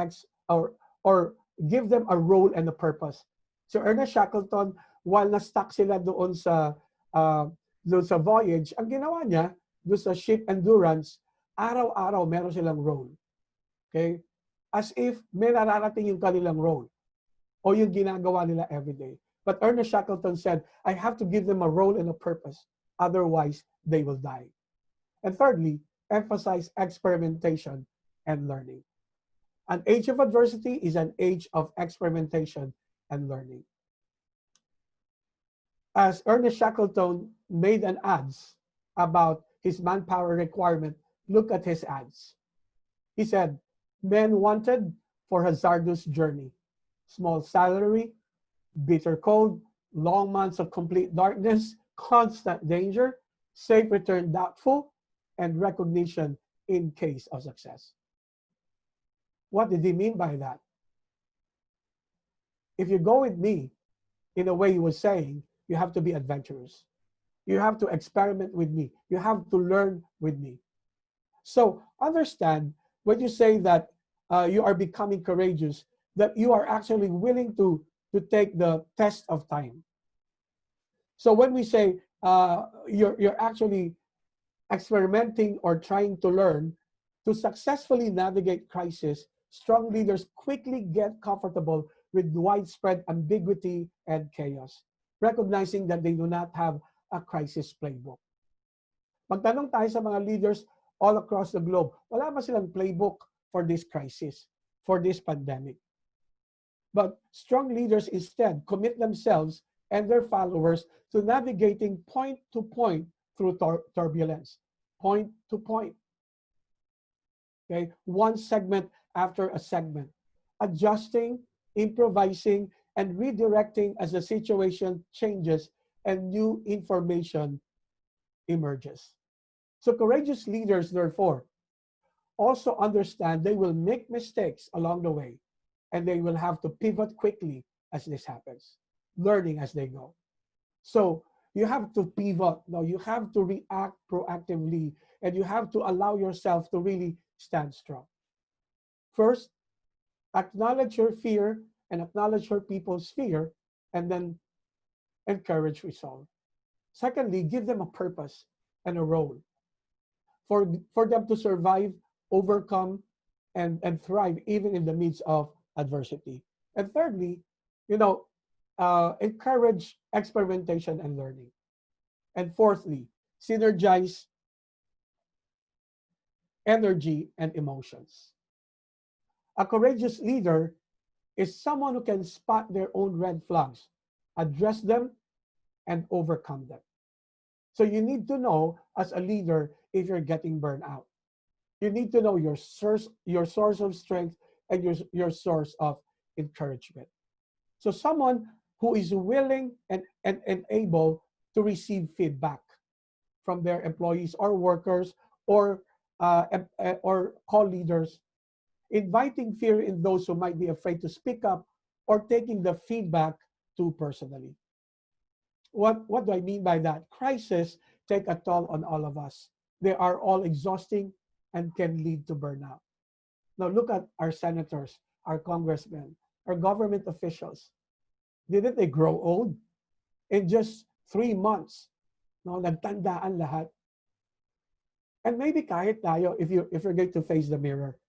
or give them a role and a purpose. So Ernest Shackleton, while na-stuck sila doon sa voyage, ang ginawa niya, doon sa ship Endurance, araw-araw meron silang role. Okay? As if may nararating yung kanilang role o yung ginagawa nila everyday. But Ernest Shackleton said, "I have to give them a role and a purpose. Otherwise, they will die." And thirdly, emphasize experimentation and learning. An age of adversity is an age of experimentation and learning. As Ernest Shackleton made an ads about his manpower requirement, look at his ads. He said, "Men wanted for hazardous journey, small salary, bitter cold, long months of complete darkness, constant danger, safe return doubtful, and recognition in case of success." What did he mean by that? If you go with me, in a way he was saying, you have to be adventurous. You have to experiment with me. You have to learn with me. So understand when you say that you are becoming courageous, that you are actually willing to take the test of time. So when we say you're actually experimenting or trying to learn to successfully navigate crisis, strong leaders quickly get comfortable with widespread ambiguity and chaos, recognizing that they do not have a crisis playbook. Magtanong tayo sa mga leaders all across the globe, wala ba silang playbook for this crisis, for this pandemic? But strong leaders instead commit themselves and their followers to navigating point to point through turbulence, point to point. Okay, one segment after a segment, adjusting, improvising, and redirecting as the situation changes and new information emerges. So courageous leaders, therefore, also understand they will make mistakes along the way, and they will have to pivot quickly as this happens, learning as they go. So you have to pivot, no, you have to react proactively, and you have to allow yourself to really stand strong. First, acknowledge your fear and acknowledge your people's fear, and then encourage resolve. Secondly, give them a purpose and a role for them to survive, overcome, and thrive even in the midst of adversity. And thirdly, encourage experimentation and learning. And fourthly, synergize energy and emotions. A courageous leader is someone who can spot their own red flags, address them, and overcome them. So you need to know as a leader if you're getting burned out. You need to know your source of strength and your source of encouragement. So someone who is willing and able to receive feedback from their employees or workers or co-leaders, inviting fear in those who might be afraid to speak up or taking the feedback too personally. What do I mean by that? Crises take a toll on all of us. They are all exhausting and can lead to burnout. Now look at our senators, our congressmen, our government officials. Didn't they grow old? In just 3 months, no, nagtandaan lahat. And maybe kahit tayo if you're going to face the mirror.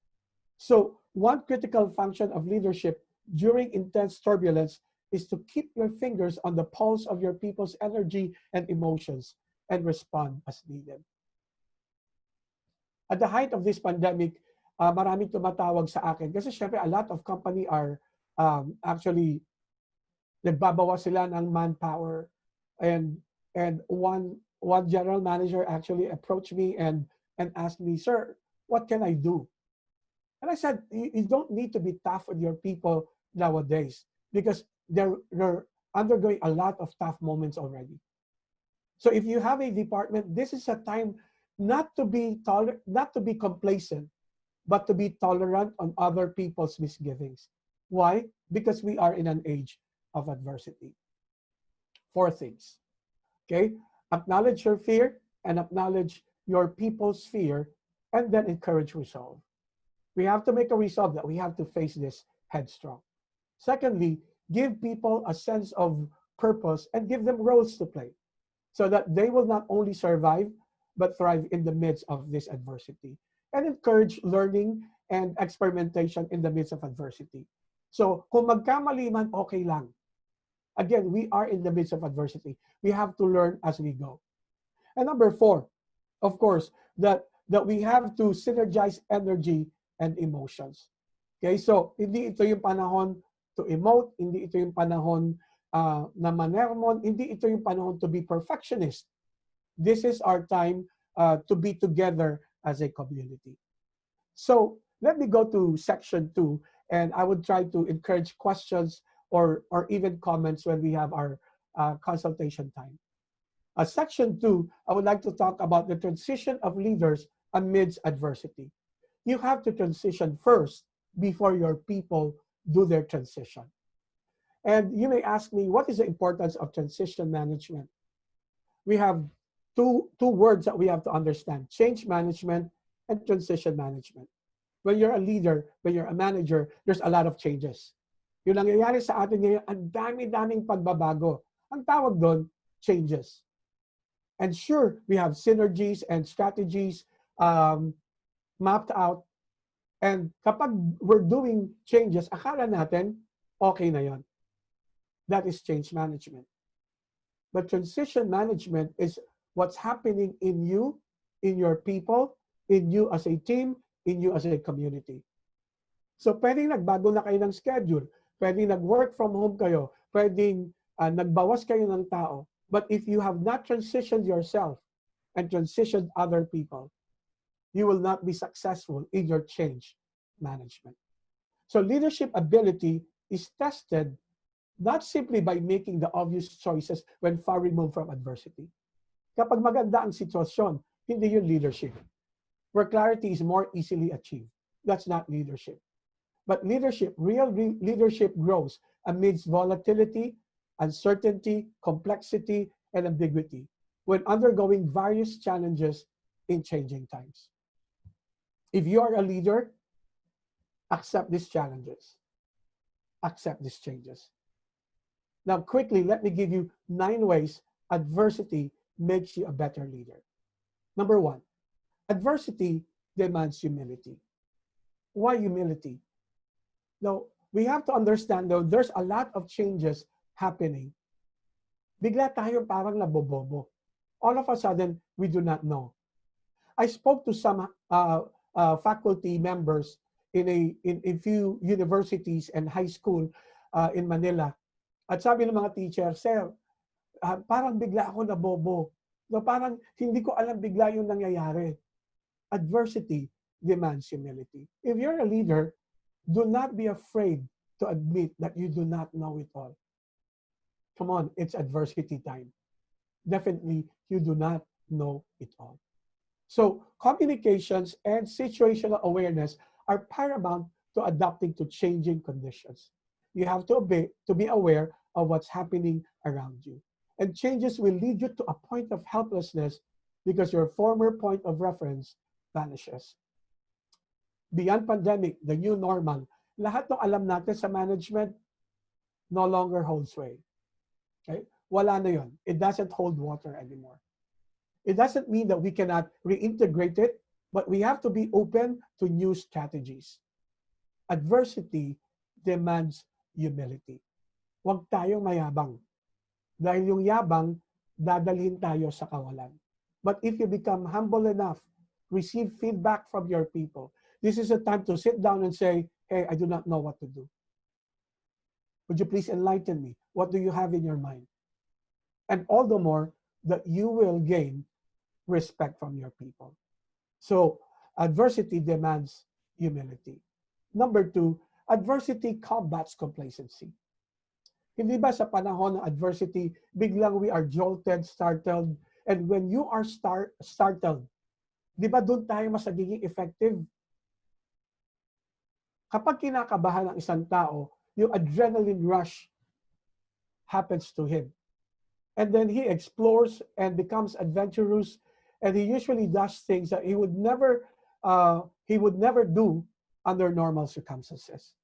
So one critical function of leadership during intense turbulence is to keep your fingers on the pulse of your people's energy and emotions and respond as needed. At the height of this pandemic, maraming tumatawag sa akin kasi syempre a lot of company are actually nagbabawas sila ng manpower, and one general manager actually approached me and asked me, "Sir, what can I do?" And I said, you don't need to be tough with your people nowadays because they're undergoing a lot of tough moments already. So if you have a department, this is a time not to be complacent, but to be tolerant on other people's misgivings. Why? Because we are in an age of adversity. 4 things. Okay? Acknowledge your fear and acknowledge your people's fear, and then encourage resolve. We have to make a resolve that we have to face this headstrong. Secondly, give people a sense of purpose and give them roles to play so that they will not only survive, but thrive in the midst of this adversity. And encourage learning and experimentation in the midst of adversity. So kung magkamali man, okay lang. Again, we are in the midst of adversity. We have to learn as we go. And number 4, of course, that we have to synergize energy and emotions. Okay, so hindi ito yung panahon to emote, hindi ito yung panahon na manermon, hindi ito yung panahon to be perfectionist. This is our time to be together as a community. So let me go to section 2, and I would try to encourage questions or even comments when we have our consultation time. Section 2, I would like to talk about the transition of leaders amidst adversity. You have to transition first before your people do their transition. And you may ask me, what is the importance of transition management? We have two words that we have to understand: change management and transition management. When you're a leader, when you're a manager, there's a lot of changes. Yung nangyayari sa atin ngayon, ang dami-daming pagbabago. Ang tawag doon, changes. And sure, we have synergies and strategies mapped out. And kapag we're doing changes, akala natin, okay na yon. That is change management. But transition management is what's happening in you, in your people, in you as a team, in you as a community. So pwedeng nagbago na kayo ng schedule, pwedeng nag-work from home kayo, pwedeng nagbawas kayo ng tao. But if you have not transitioned yourself and transitioned other people, you will not be successful in your change management. So leadership ability is tested not simply by making the obvious choices when far removed from adversity. Kapag maganda ang sitwasyon, hindi yun leadership. Where clarity is more easily achieved. That's not leadership. But leadership, real leadership grows amidst volatility, uncertainty, complexity, and ambiguity when undergoing various challenges in changing times. If you are a leader, accept these challenges. Accept these changes. Now, quickly, let me give you 9 ways adversity makes you a better leader. Number 1, adversity demands humility. Why humility? Now, we have to understand, though, there's a lot of changes happening. Bigla tayo parang nabobobo. All of a sudden, we do not know. I spoke to some faculty members in a few universities and high school in Manila. At sabi ng mga teacher, sir, parang bigla ako nabobo. No, parang hindi ko alam bigla yung nangyayari. Adversity demands humility. If you're a leader, do not be afraid to admit that you do not know it all. Come on, it's adversity time. Definitely, you do not know it all. So, communications and situational awareness are paramount to adapting to changing conditions. You have to be aware of what's happening around you. And changes will lead you to a point of helplessness because your former point of reference vanishes. Beyond pandemic, the new normal, lahat ng alam natin sa management no longer holds sway. Okay? Wala na yun. It doesn't hold water anymore. It doesn't mean that we cannot reintegrate it, but we have to be open to new strategies. Adversity demands humility. Huwag tayong mayabang. Dahil yung yabang, dadalhin tayo sa kawalan. But if you become humble enough, receive feedback from your people, this is a time to sit down and say, hey, I do not know what to do. Would you please enlighten me? What do you have in your mind? And all the more that you will gain respect from your people. So adversity demands humility. Number 2, adversity combats complacency. Hindi ba sa panahon ng adversity, biglang we are jolted, startled, and when you are startled, di ba doon tayo mas nagiging effective? Kapag kinakabahan ng isang tao, yung adrenaline rush happens to him. And then he explores and becomes adventurous, and he usually does things that he would never do under normal circumstances.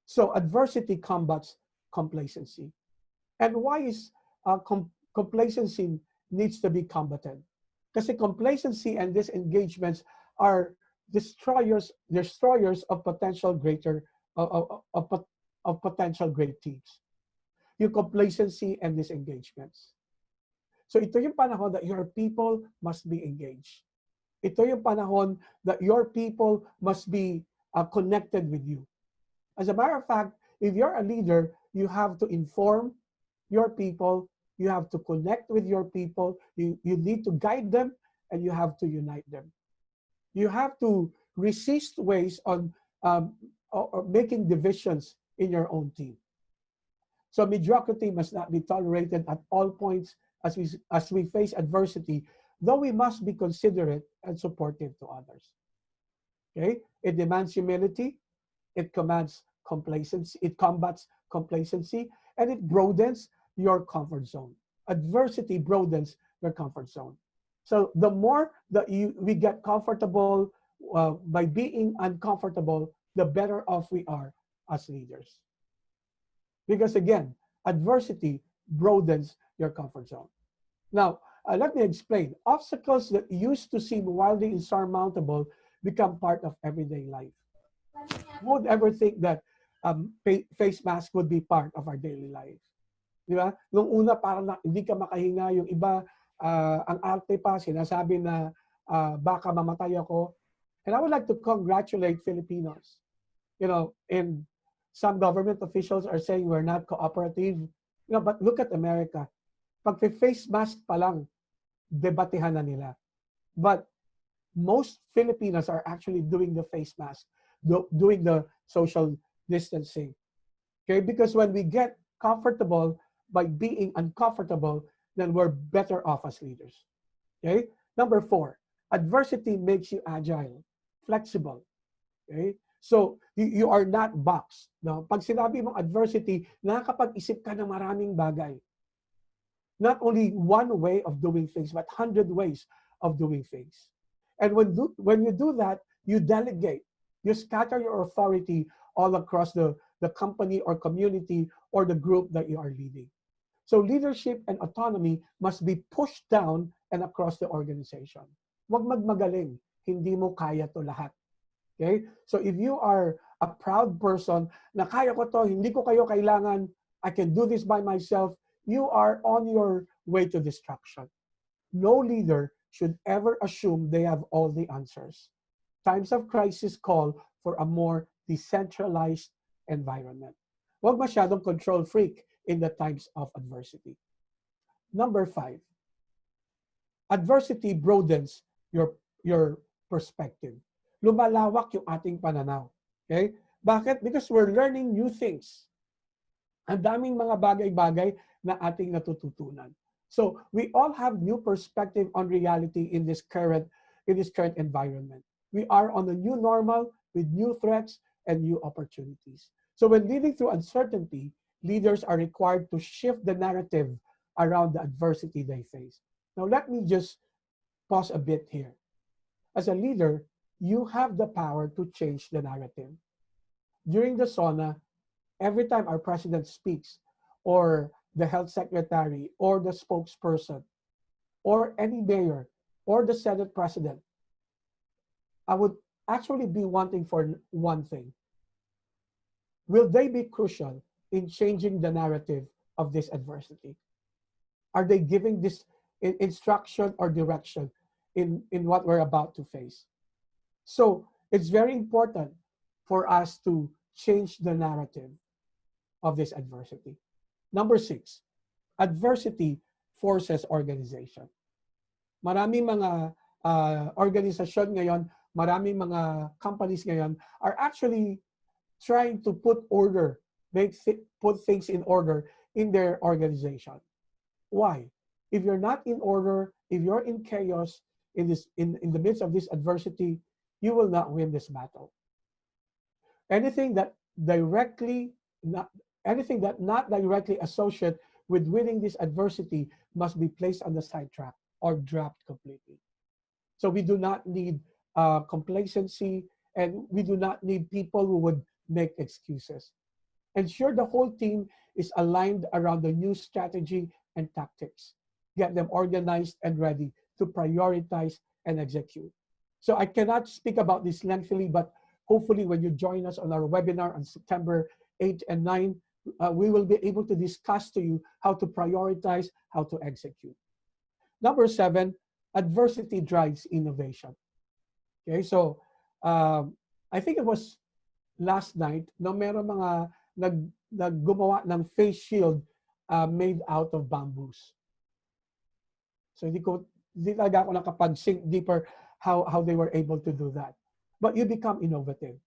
So adversity combats complacency. And why is complacency needs to be combated? Kasi complacency and disengagements are destroyers of potential greater of potential great teams. Yung complacency and disengagements. So ito yung panahon that your people must be engaged. Ito yung panahon that your people must be connected with you. As a matter of fact, if you're a leader, you have to inform your people, you have to connect with your people, you need to guide them, and you have to unite them. You have to resist ways on or making divisions in your own team. So mediocrity must not be tolerated at all points as we face adversity, though we must be considerate and supportive to others. Okay? It demands humility, it combats complacency, and it broadens your comfort zone. Adversity broadens your comfort zone. So the more that we get comfortable by being uncomfortable, the better off we are as leaders. Because again, adversity broadens your comfort zone. Now, let me explain. Obstacles that used to seem wildly insurmountable become part of everyday life. Who would ever think that face mask would be part of our daily life? Di ba? Nung una, parang hindi ka makahinga. Yung iba, ang arte pa, sinasabi na baka mamatay ako. And I would like to congratulate Filipinos. You know, and some government officials are saying we're not cooperative. You know, but look at America. Pag face mask pa lang, debatehan na nila. But most Filipinos are actually doing the face mask, doing the social distancing. Okay, because when we get comfortable by being uncomfortable, then we're better off as leaders. Okay, number 4, adversity makes you agile, flexible. Okay, so you are not boxed. No? Pag sinabi mong adversity, nakakapag-isip ka ng maraming bagay. Not only one way of doing things, but 100 ways of doing things. And when you do that, you delegate. You scatter your authority all across the company or community or the group that you are leading. So leadership and autonomy must be pushed down and across the organization. Huwag magmagaling. Hindi mo kaya to lahat. Okay? So if you are a proud person na kaya ko to, hindi ko kayo kailangan, I can do this by myself, you are on your way to destruction. No leader should ever assume they have all the answers. Times of crisis call for a more decentralized environment. Huwag masyadong control freak in the times of adversity. Number 5, adversity broadens your perspective. Lumalawak yung ating pananaw. Okay? Bakit? Because we're learning new things. Ang daming mga bagay-bagay na ating natututunan. So we all have new perspective on reality in this current environment. We are on a new normal with new threats and new opportunities. So when leading through uncertainty, leaders are required to shift the narrative around the adversity they face. Now let me just pause a bit here. As a leader, you have the power to change the narrative. During the SONA, every time our president speaks, or the health secretary, or the spokesperson, or any mayor, or the Senate president, I would actually be wanting for one thing. Will they be crucial in changing the narrative of this adversity? Are they giving this instruction or direction in what we're about to face? So it's very important for us to change the narrative of this adversity. Number 6, adversity forces organization. Maraming mga organisasyon ngayon, maraming mga companies ngayon are actually trying to put things in order in their organization. Why? If you're not in order, if you're in chaos in the midst of this adversity, you will not win this battle. Anything that not directly associated with winning this adversity must be placed on the sidetrack or dropped completely. So we do not need complacency, and we do not need people who would make excuses. Ensure the whole team is aligned around the new strategy and tactics. Get them organized and ready to prioritize and execute. So I cannot speak about this lengthily, but hopefully when you join us on our webinar on September 8 and 9, we will be able to discuss to you how to prioritize, how to execute. Number 7, adversity drives innovation. Okay, so I think it was last night na meron mga naggumawa ng face shield made out of bamboos. So hindi talaga ako nakapag-sink deeper how they were able to do that. But you become innovative.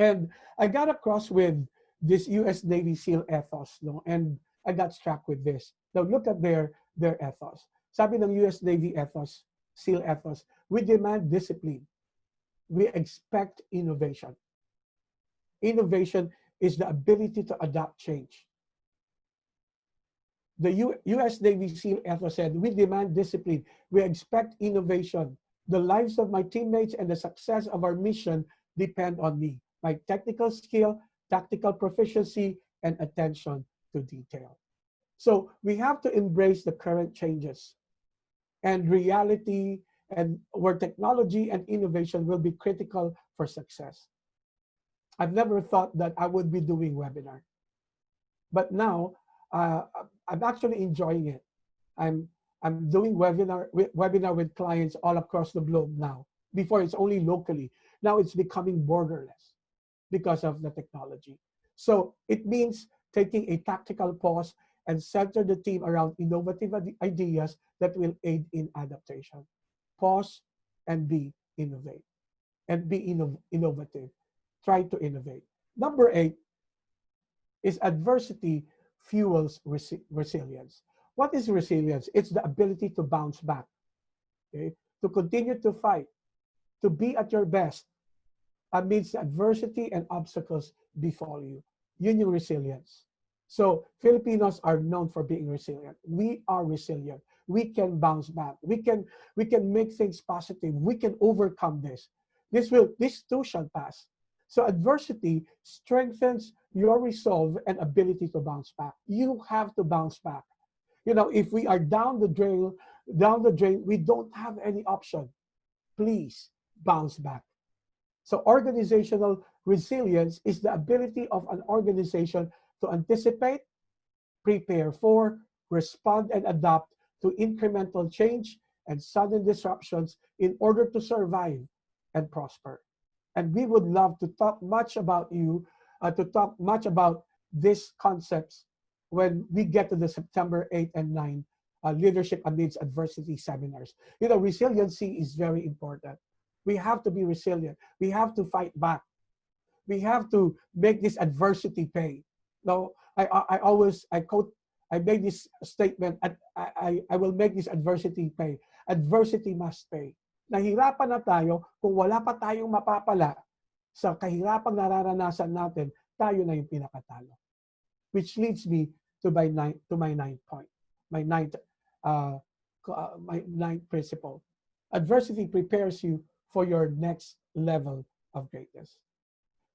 And I got across with this US Navy SEAL ethos, no? And I got struck with this. Now look at their ethos. Sabi ng US Navy ethos, SEAL ethos, we demand discipline. We expect innovation. Innovation is the ability to adapt change. The US Navy SEAL ethos said, we demand discipline. We expect innovation. The lives of my teammates and the success of our mission depend on me. My technical skill, tactical proficiency, and attention to detail. So we have to embrace the current changes and reality, and where technology and innovation will be critical for success. I've never thought that I would be doing webinar, but now I'm actually enjoying it. I'm doing webinar with clients all across the globe now. Before it's only locally. Now it's becoming borderless because of the technology. So it means taking a tactical pause and center the team around innovative ideas that will aid in adaptation. Pause and be innovative. And be innovative. Try to innovate. Number 8 is adversity fuels resilience. What is resilience? It's the ability to bounce back, okay? To continue to fight, to be at your best amidst adversity and obstacles befall you. Yun yung resilience. So Filipinos are known for being resilient. We are resilient. We can bounce back. We can make things positive. We can overcome this. This too shall pass. So adversity strengthens your resolve and ability to bounce back. You have to bounce back. You know, if we are down the drain, we don't have any option. Please bounce back. So organizational resilience is the ability of an organization to anticipate, prepare for, respond, and adapt to incremental change and sudden disruptions in order to survive and prosper. And we would love to talk much about these concepts when we get to the September 8 and 9 Leadership Amidst Adversity seminars. You know, resiliency is very important. We have to be resilient. We have to fight back. We have to make this adversity pay. Now, I make this statement, I will make this adversity pay. Adversity must pay. Nahirapan na tayo, kung wala pa tayong mapapala sa kahirapang nararanasan natin, tayo na yung pinakatalo. Which leads me to my ninth point, my ninth principle. Adversity prepares you for your next level of greatness.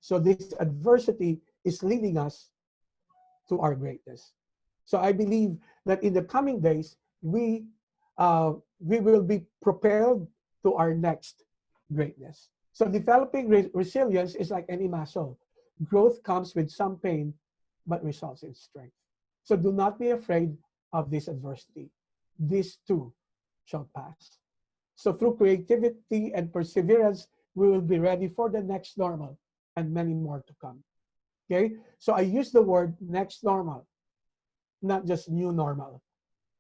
So this adversity is leading us to our greatness. So I believe that in the coming days, we will be prepared to our next greatness. So developing resilience is like any muscle. Growth comes with some pain, but results in strength. So do not be afraid of this adversity. This too shall pass. So through creativity and perseverance, we will be ready for the next normal and many more to come. Okay? So I use the word next normal, not just new normal.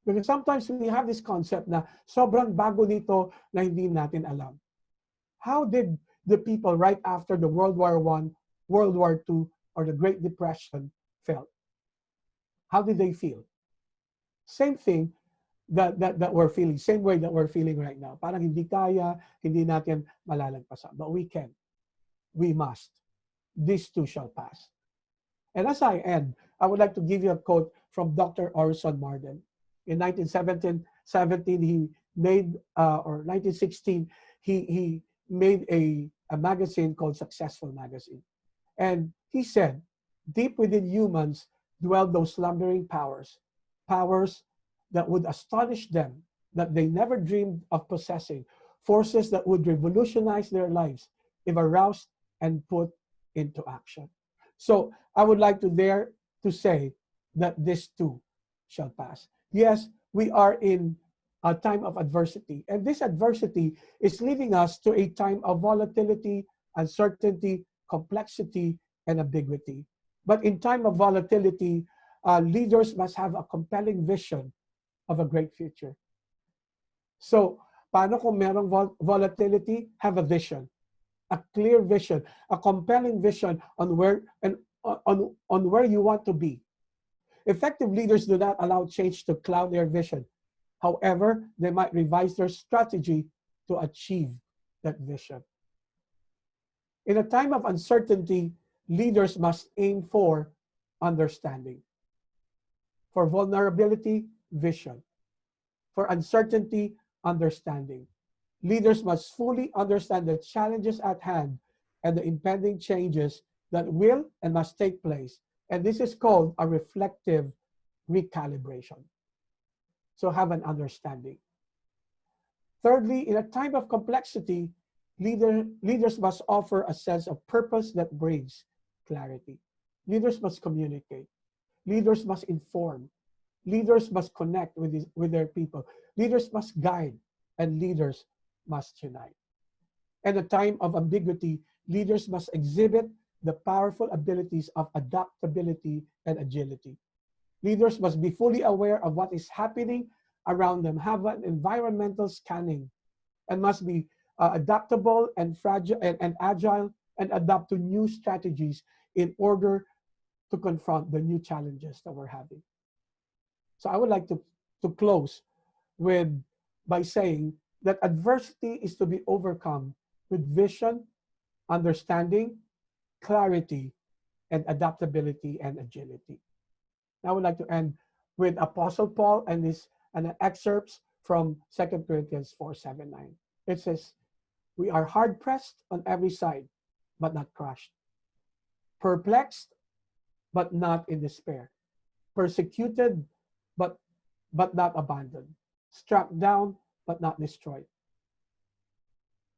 Because sometimes we have this concept na sobrang bago nito na hindi natin alam. How did the people right after the World War I, World War II, or the Great Depression felt? How did they feel? Same thing that we're feeling, same way that we're feeling right now. Parang hindi kaya, hindi natin malalagpasan. But we can. We must. This too shall pass. And as I end, I would like to give you a quote from Dr. Orson Marden. In 1916, he made a magazine called Successful Magazine. And he said, deep within humans dwell those slumbering powers that would astonish them, that they never dreamed of possessing, forces that would revolutionize their lives if aroused and put into action. So I would like to dare to say that this too shall pass. Yes, we are in a time of adversity, and this adversity is leading us to a time of volatility, uncertainty, complexity, and ambiguity. But in time of volatility, leaders must have a compelling vision of a great future. So, paano kung merong volatility? Have a vision, a clear vision, a compelling vision on where you want to be. Effective leaders do not allow change to cloud their vision. However, they might revise their strategy to achieve that vision. In a time of uncertainty, leaders must aim for understanding. For vulnerability, vision. For uncertainty, understanding. Leaders must fully understand the challenges at hand and the impending changes that will and must take place. And this is called a reflective recalibration. So have an understanding. Thirdly, in a time of complexity, leaders must offer a sense of purpose that brings clarity. Leaders must communicate. Leaders must inform. Leaders must connect with their people. Leaders must guide, and leaders must unite. In a time of ambiguity, leaders must exhibit the powerful abilities of adaptability and agility. Leaders must be fully aware of what is happening around them, have an environmental scanning, and must be adaptable and fragile and agile, and adapt to new strategies in order to confront the new challenges that we're having. So I would like to close by saying that adversity is to be overcome with vision, understanding, clarity, and adaptability and agility. I would like to end with Apostle Paul and excerpts from 2 Corinthians 4:7-9. It says, "We are hard pressed on every side, but not crushed, perplexed, but not in despair, persecuted, but not abandoned, struck down, but not destroyed."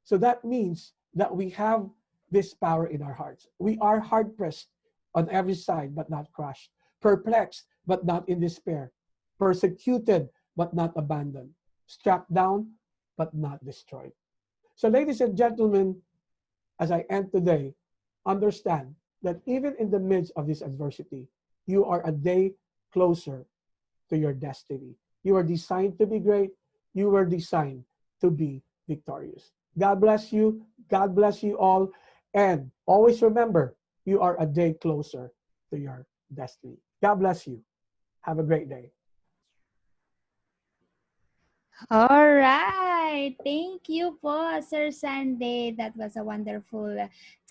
So that means that we have this power in our hearts. We are hard pressed on every side, but not crushed, perplexed, but not in despair, persecuted, but not abandoned, struck down, but not destroyed. So, ladies and gentlemen, as I end today, understand that even in the midst of this adversity, you are a day closer to your destiny. You are designed to be great. You were designed to be victorious. God bless you. God bless you all. And always remember, you are a day closer to your destiny. God bless you. Have a great day. All right. Thank you po, Sir Sunday. That was a wonderful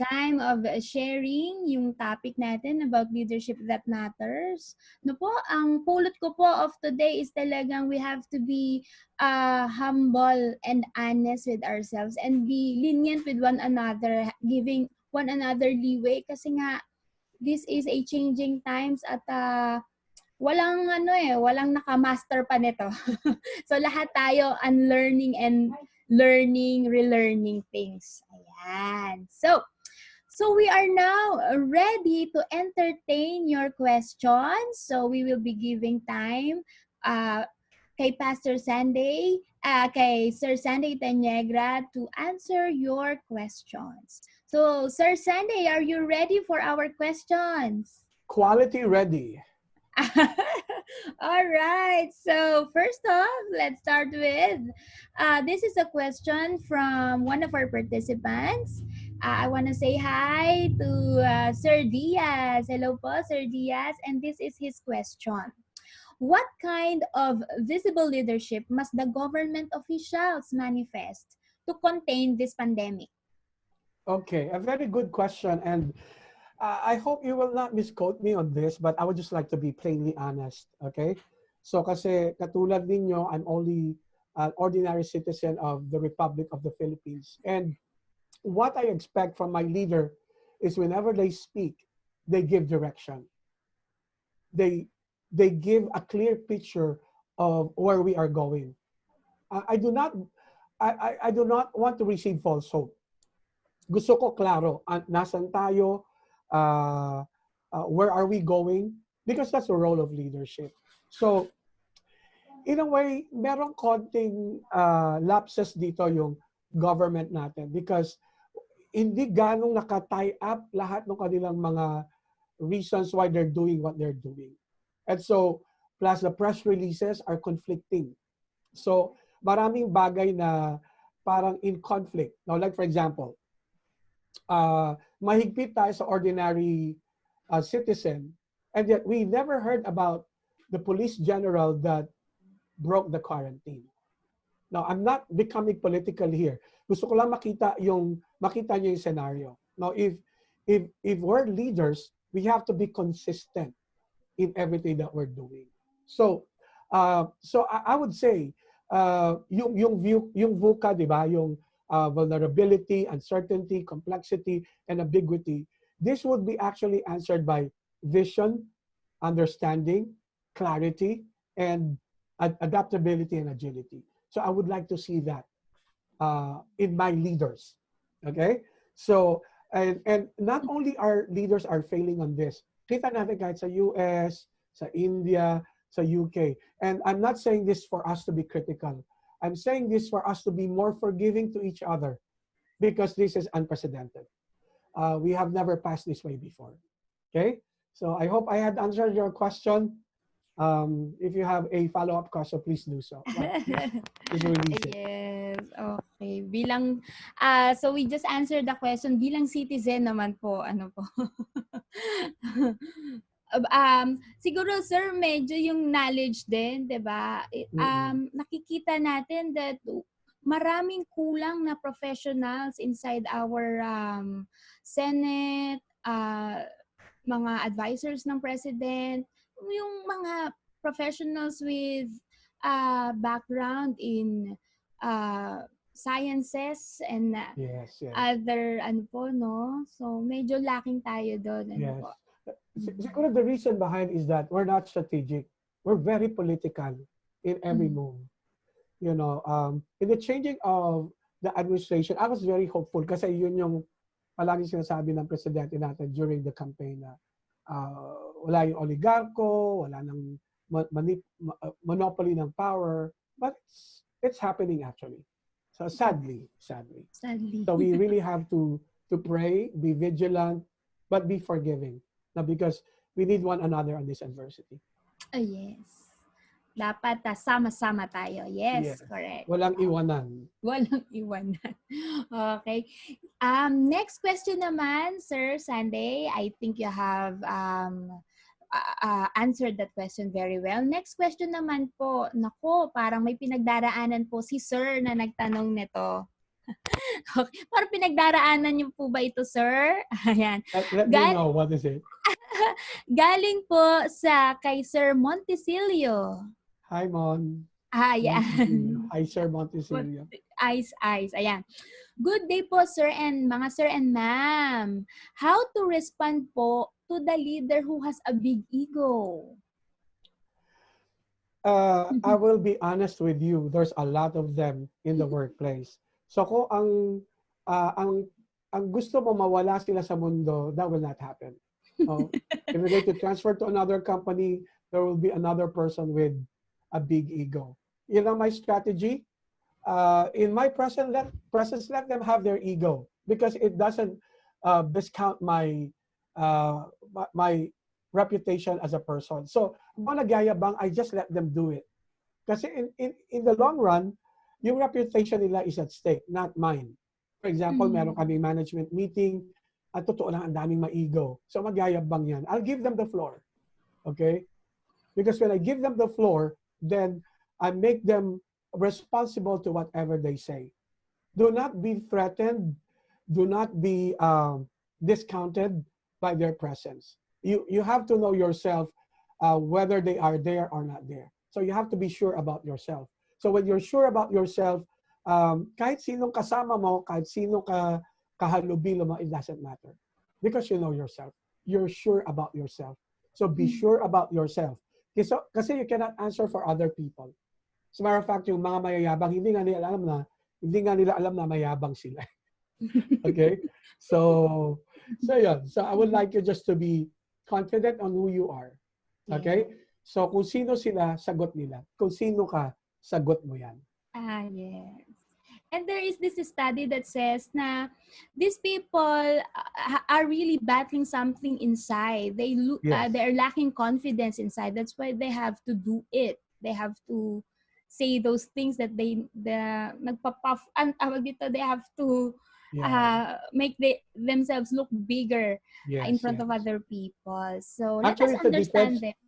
time of sharing yung topic natin about leadership that matters. No po, ang pulot ko po of today is talagang we have to be humble and honest with ourselves and be lenient with one another, giving one another leeway kasi nga this is a changing times at walang naka-master pa nito. So lahat tayo unlearning and learning, relearning things. Ayan. So we are now ready to entertain your questions. So we will be giving time kay Pastor Sunday, kay Sir Sunday Taniegra to answer your questions. So Sir Sunday, are you ready for our questions? Quality ready. All right. So first off, let's start with this is a question from one of our participants. I want to say hi to Sir Diaz. Hello po, Sir Diaz. And this is his question. What kind of visible leadership must the government officials manifest to contain this pandemic? Okay, a very good question. And I hope you will not misquote me on this, but I would just like to be plainly honest, okay? So kasi katulad ninyo, I'm only an ordinary citizen of the Republic of the Philippines. And what I expect from my leader is whenever they speak, they give direction. They give a clear picture of where we are going. I do not want to receive false hope. Gusto ko klaro, nasan tayo, where are we going? Because that's the role of leadership. So, in a way, merong konting lapses dito yung government natin because hindi ganong naka-tie up lahat ng kanilang mga reasons why they're doing what they're doing. And so, plus the press releases are conflicting. So, maraming bagay na parang in conflict. Now, like for example, mahigpit tayo sa ordinary citizen, and yet we never heard about the police general that broke the quarantine. Now, I'm not becoming political here. Gusto ko lang makita niyo yung scenario. Now, if we're leaders, we have to be consistent in everything that we're doing. So I would say yung VUCA, di ba, yung vulnerability, uncertainty, complexity, and ambiguity, this would be actually answered by vision, understanding, clarity, and adaptability and agility. So I would like to see that in my leaders. Okay? So, and not only our leaders are failing on this, kita natin kahit sa US, sa India, sa UK. And I'm not saying this for us to be critical. I'm saying this for us to be more forgiving to each other because this is unprecedented. We have never passed this way before. Okay? So I hope I had answered your question. If you have a follow-up question, please do so. Please release it. Yes, okay. Bilang, so we just answered the question. Bilang citizen naman po, ano po. Siguro, sir, medyo yung knowledge din, di ba? Nakikita natin that maraming kulang na professionals inside our Senate, mga advisors ng President, yung mga professionals with background in sciences and Yes. other ano po, no? So medyo lacking tayo doon. Ano Yes. po? Siguro the reason behind is that we're not strategic. We're very political in every move. You know, in the changing of the administration, I was very hopeful kasi yun yung palagi sinasabi ng presidente natin during the campaign na wala yung oligarko, wala nang monopoly ng power, but it's happening actually. So sadly. So we really have to pray, be vigilant, but be forgiving. Now, because we need one another on this adversity. Yes. Dapat sama-sama tayo. Yes, correct. Walang iwanan. Walang iwanan. Okay. Next question naman, Sir Sunday. I think you have answered that question very well. Next question naman po. Nako, parang may pinagdaraanan po si Sir na nagtanong nito. Okay. Parang pinagdaraanan niyo po ba ito, Sir? Ayan. Let me know, what is it? Galing po sa kay Sir Montesilio. Hi, Mon. Ayan. Hi, Sir Montesilio. Ice. Ayan. Good day po, sir and mga sir and ma'am. How to respond po to the leader who has a big ego? I will be honest with you. There's a lot of them in the workplace. So kung ang gusto mo mawala sila sa mundo, that will not happen. If you're going to transfer to another company, there will be another person with a big ego. You know my strategy? In my presence, let them have their ego because it doesn't discount my reputation as a person. So, mga nagyayabang, I just let them do it. Kasi in the long run, yung reputation nila is at stake, not mine. For example, meron kaming management meeting, at totoo lang ang daming ma-ego. So, magyayabang yan. I'll give them the floor. Okay? Because when I give them the floor, then I make them responsible to whatever they say. Do not be threatened. Do not be discounted by their presence. You have to know yourself whether they are there or not there. So you have to be sure about yourself. So when you're sure about yourself, kahit sinong kasama mo, kahit sino kahalubilo mo, it doesn't matter. Because you know yourself. You're sure about yourself. So be sure about yourself. Kasi you cannot answer for other people. As a matter of fact, yung mga mayayabang, hindi nga nila alam na mayabang sila. Okay? So yun. So I would like you just to be confident on who you are. Okay? So kung sino sila, sagot nila. Kung sino ka, sagot mo yan. Yes. And there is this study that says na these people are really battling something inside. They're lacking confidence inside. That's why they have to do it. They have to say those things that they nagpa-puff. They have to make themselves look bigger in front of other people. So let us understand them.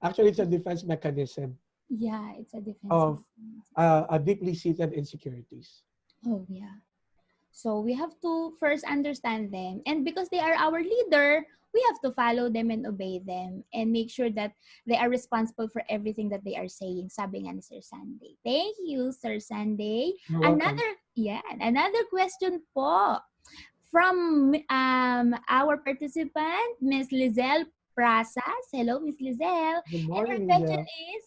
Actually, it's a defense mechanism. Yeah, it's a defense of a deeply seated insecurities. Oh, yeah. So we have to first understand them. And because they are our leader, we have to follow them and obey them and make sure that they are responsible for everything that they are saying. Sabi nga ni Sir Sunday. Thank you, Sir Sunday. Another question po from our participant, Ms. Lizelle Prasas. Hello, Miss Lizelle. Good And her morning, question Lizelle. is,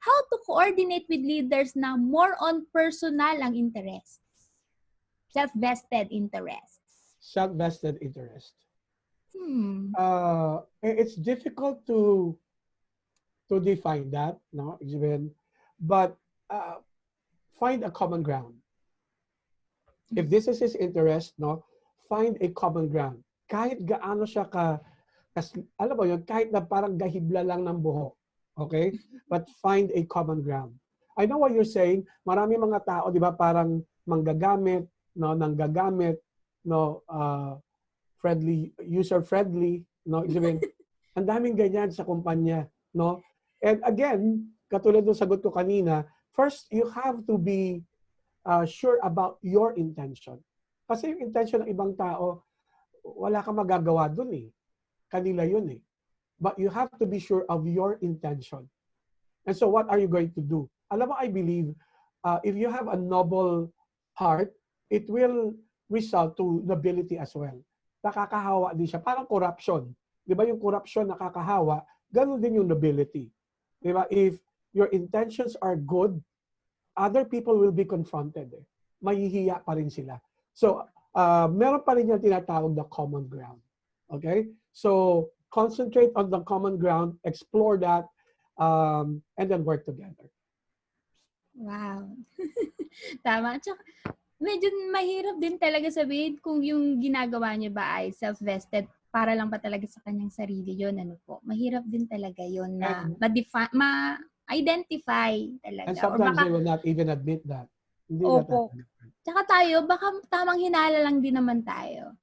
how to coordinate with leaders na more on personal ang interest? Self-vested interest. Self-vested interest. Hmm. It's difficult to define that, no, but find a common ground. If this is his interest, no, find a common ground. Kahit gaano siya alam mo yun, kahit na parang gahibla lang ng buhok, okay? But find a common ground. I know what you're saying. Marami mga tao, di ba, parang manggagamit, no, nanggagamit, no, friendly, user-friendly, no, ang daming ganyan sa kumpanya, no? And again, katulad ng sagot ko kanina, first, you have to be sure about your intention. Kasi yung intention ng ibang tao, wala kang magagawa dun eh. Kanila yun eh. But you have to be sure of your intention. And so what are you going to do? Alam mo, I believe, if you have a noble heart, it will result to nobility as well. Nakakahawa din siya. Parang corruption. Di ba yung corruption nakakahawa, ganun din yung nobility. Di ba? If your intentions are good, other people will be confronted. Mahihiya pa rin sila. So, meron pa rin yung tinatawag na common ground. Okay? So, concentrate on the common ground, explore that, and then work together. Wow. Tama. Tsaka, medyo mahirap din talaga sabihin kung yung ginagawa niya ba ay self-vested para lang pa talaga sa kanyang sarili yun. Ano po? Mahirap din talaga yun na ma-identify talaga. And sometimes they will not even admit that. Hindi opo. Tsaka tayo, baka tamang hinala lang din naman tayo.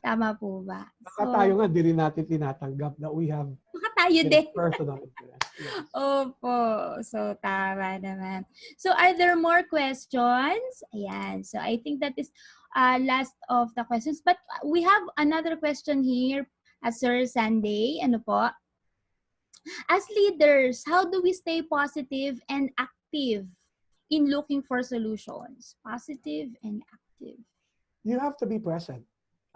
Tama po ba? Baka tayo nga, di rin natin tinatanggap that we have tayo din. personal interest. Yes. Opo. So, tama naman. So, are there more questions? Ayan. So, I think that is last of the questions. But we have another question here, Sir Sunday. Ano po? As leaders, how do we stay positive and active in looking for solutions? Positive and active. You have to be present.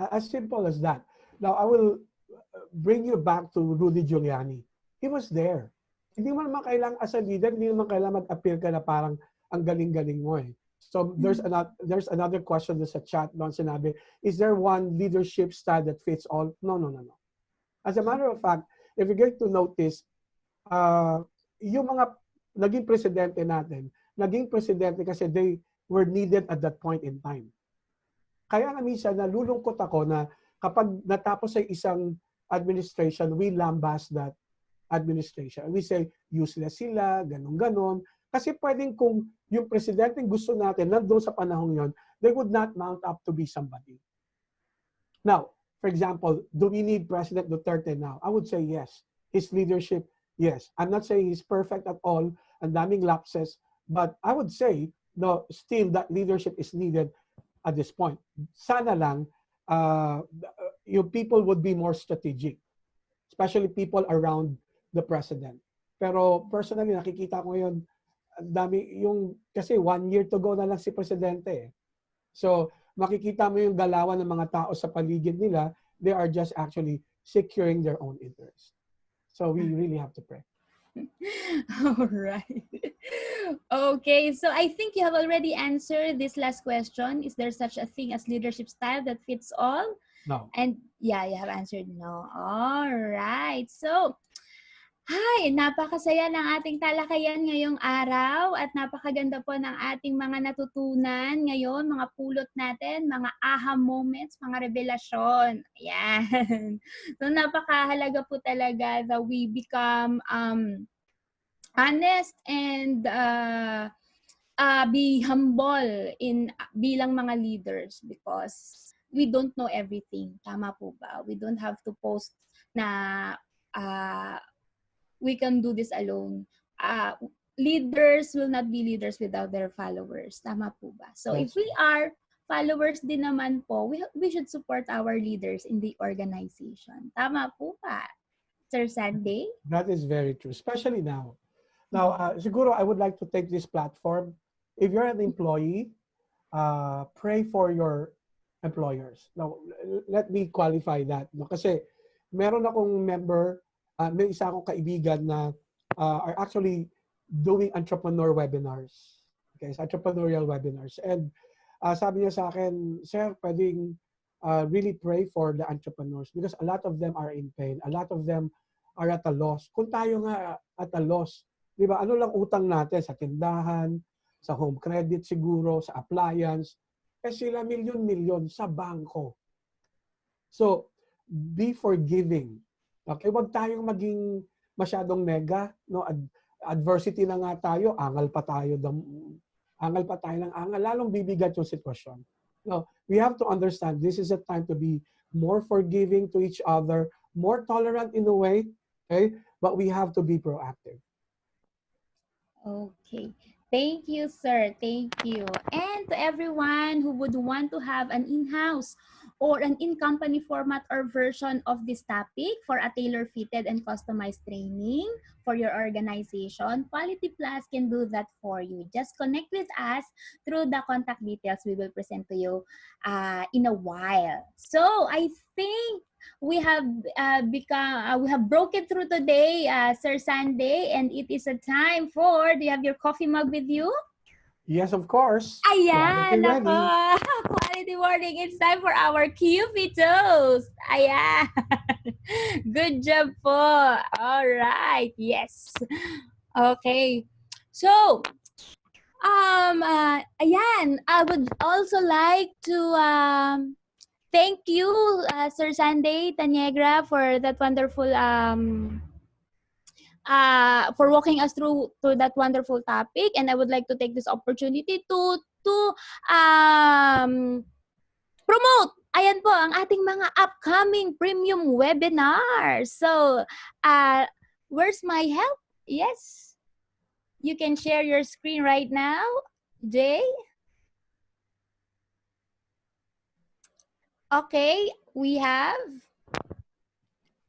As simple as that. Now, I will bring you back to Rudy Giuliani. He was there. Hindi mo naman kailangan as a leader, hindi naman kailangan mag-appear ka na parang ang galing-galing mo eh. So there's another question sa chat doon sinabi, is there one leadership style that fits all? No. As a matter of fact, if you're going to notice, yung mga naging presidente natin, kasi they were needed at that point in time. Kaya nga minsan nalulungkot ako na kapag natapos ay isang administration, we lambast that administration. We say, useless sila, ganon-ganon. Kasi pwedeng kung yung presidente gusto natin, nandun sa panahon yon, they would not mount up to be somebody. Now, for example, do we need President Duterte now? I would say yes. His leadership, yes. I'm not saying he's perfect at all, ang daming lapses, but I would say, no, still that leadership is needed at this point. Sana lang, yung people would be more strategic, especially people around the president. Pero personally, nakikita ko ngayon, dami kasi 1 year to go na lang si presidente. So, makikita mo yung galawan ng mga tao sa paligid nila, they are just actually securing their own interest. So, we really have to pray. All right. Okay, so I think you have already answered this last question. Is there such a thing as leadership style that fits all? No. And yeah, you have answered no. All right. So, hi, napakasaya ng ating talakayan ngayong araw at napakaganda po ng ating mga natutunan ngayon, mga pulot natin, mga aha moments, mga revelasyon. Ayan. So, napakahalaga po talaga that we become honest and be humble in bilang mga leaders because we don't know everything. Tama po ba? We don't have to post na we can do this alone. Leaders will not be leaders without their followers. Tama po ba? So if we are followers din naman po, we should support our leaders in the organization. Tama po ba, Sir Sunday? That is very true, especially now. Now, siguro I would like to take this platform. If you're an employee, pray for your employers. Now, let me qualify that. No? Kasi meron akong member may isa akong kaibigan na are actually doing entrepreneur webinars. Okay, so entrepreneurial webinars. And sabi niya sa akin, sir, pwedeng really pray for the entrepreneurs because a lot of them are in pain. A lot of them are at a loss. Kung tayo nga at a loss, di ba, ano lang utang natin sa tindahan, sa home credit siguro, sa appliance, sila milyon-milyon sa bangko. So, be forgiving. Okay, wag tayong maging masyadong nega, no? Adversity na nga tayo, angal pa tayo ng angal, lalong bibigat yung sitwasyon. No, we have to understand this is a time to be more forgiving to each other, more tolerant in a way, okay? But we have to be proactive. Okay. Thank you, sir. Thank you. And to everyone who would want to have an in-house or an in-company format or version of this topic for a tailor-fitted and customized training for your organization, Quality Plus can do that for you. Just connect with us through the contact details we will present to you in a while. So I think we have we have broken through today, Sir Sunday, and it is a time for, do you have your coffee mug with you? Yes, of course. Ayan, ako. Quality morning. It's time for our QFFEE toast. Ayan. Good job po. All right. Yes. Okay. So, ayan. I would also like to thank you, Sir Sunday Taniegra, for that wonderful for walking us through to that wonderful topic. And I would like to take this opportunity to promote, ayan po, ang ating mga upcoming premium webinars. So, where's my help? Yes. You can share your screen right now, Jay. Okay, we have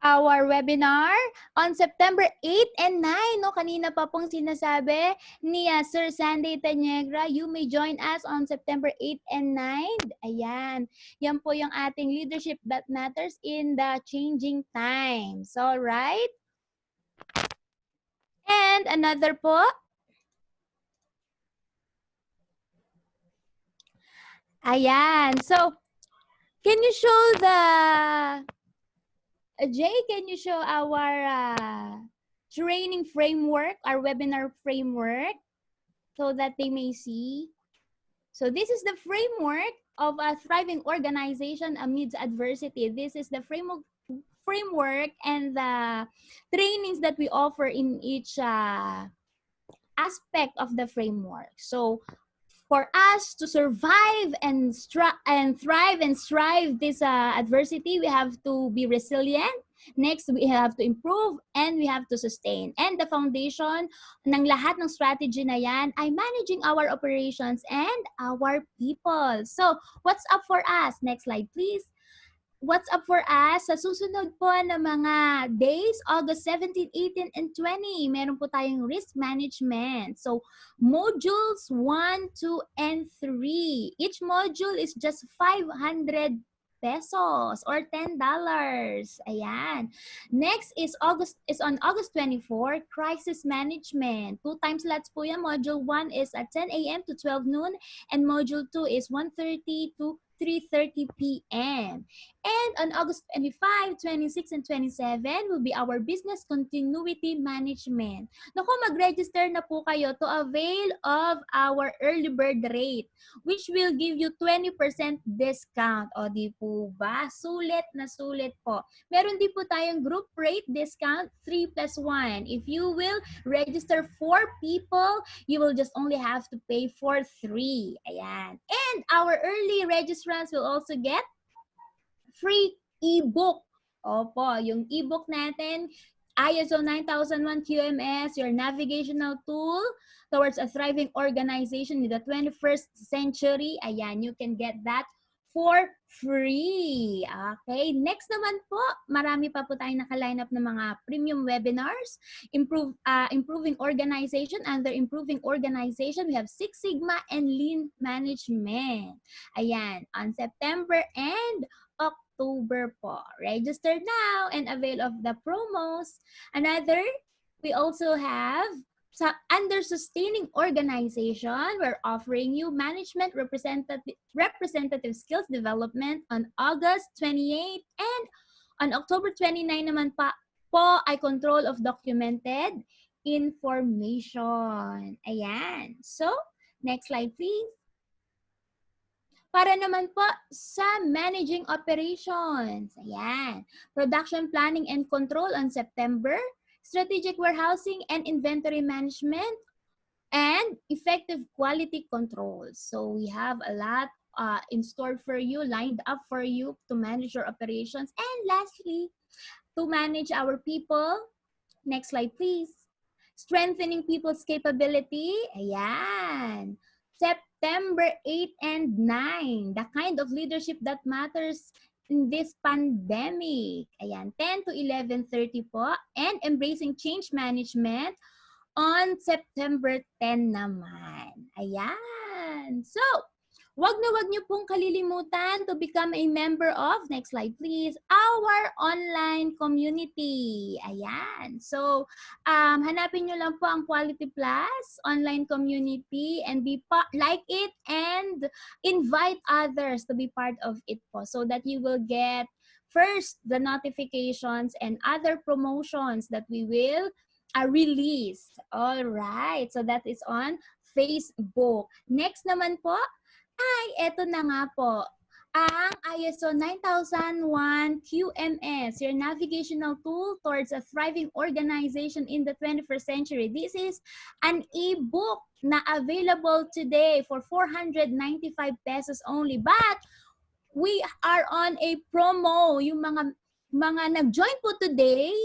our webinar on September 8 and 9. No, kanina pa pong sinasabi ni Sir Sunday Taniegra, you may join us on September 8 and 9. Ayan. Yan po yung ating leadership that matters in the changing times. All right? And another po. Ayan. So, can you show the... Jay, can you show our training framework, our webinar framework, so that they may see? So this is the framework of a thriving organization amidst adversity. This is the framework and the trainings that we offer in each aspect of the framework. So for us to survive and thrive and strive this adversity, we have to be resilient. Next, we have to improve and we have to sustain. And the foundation ng lahat ng strategy na yan ay managing our operations and our people. So, what's up for us? Next slide, please. What's up for us? Sa susunod po na mga days, August 17, 18, and 20, meron po tayong risk management. So, modules 1, 2, and 3. Each module is just 500 pesos or $10. Ayan. Next is on August 24, crisis management. 2 time slots po yan. Module 1 is at 10 a.m. to 12 noon and module 2 is 1:30 to 3:30 p.m. And on August 25, 26, and 27 will be our business continuity management. Naku, mag-register na po kayo to avail of our early bird rate, which will give you 20% discount. O di po ba? Sulit na sulit po. Meron din po tayong group rate discount 3+1. If you will register 4 people, you will just only have to pay for 3. Ayan. And our early registrants will also get free ebook. Opo, yung ebook natin, ISO 9001 QMS, your navigational tool towards a thriving organization in the 21st century. Ayan, you can get that for free. Okay, next naman po, marami pa po tayong naka-line up ng mga premium webinars. Improving organization. Under improving organization, we have Six Sigma and Lean Management. Ayan, on September and October po. Register now and avail of the promos. Another, we also have under sustaining organization, we're offering you management representative skills development on August 28 and on October 29 naman po ay control of documented information. Ayan. So, next slide please. Para naman po sa managing operations. Ayan. Production planning and control on September. Strategic warehousing and inventory management. And effective quality control. So we have a lot in store for you, lined up for you to manage your operations. And lastly, to manage our people. Next slide, please. Strengthening people's capability. Ayan. September 8 and 9. The kind of leadership that matters in this pandemic. Ayan. 10 to 11:30 po. And embracing change management on September 10 naman. Ayan. So, wag niyo pong kalilimutan to become a member of, next slide please, our online community. Ayan. So, hanapin nyo lang po ang Quality Plus online community and like it and invite others to be part of it po so that you will get first the notifications and other promotions that we will release. All right. So that is on Facebook. Next naman po, ay eto na nga po. Ang ISO 9001 QMS, your navigational tool towards a thriving organization in the 21st century. This is an e-book na available today for 495 pesos only. But we are on a promo. Yung mga nag-join po today,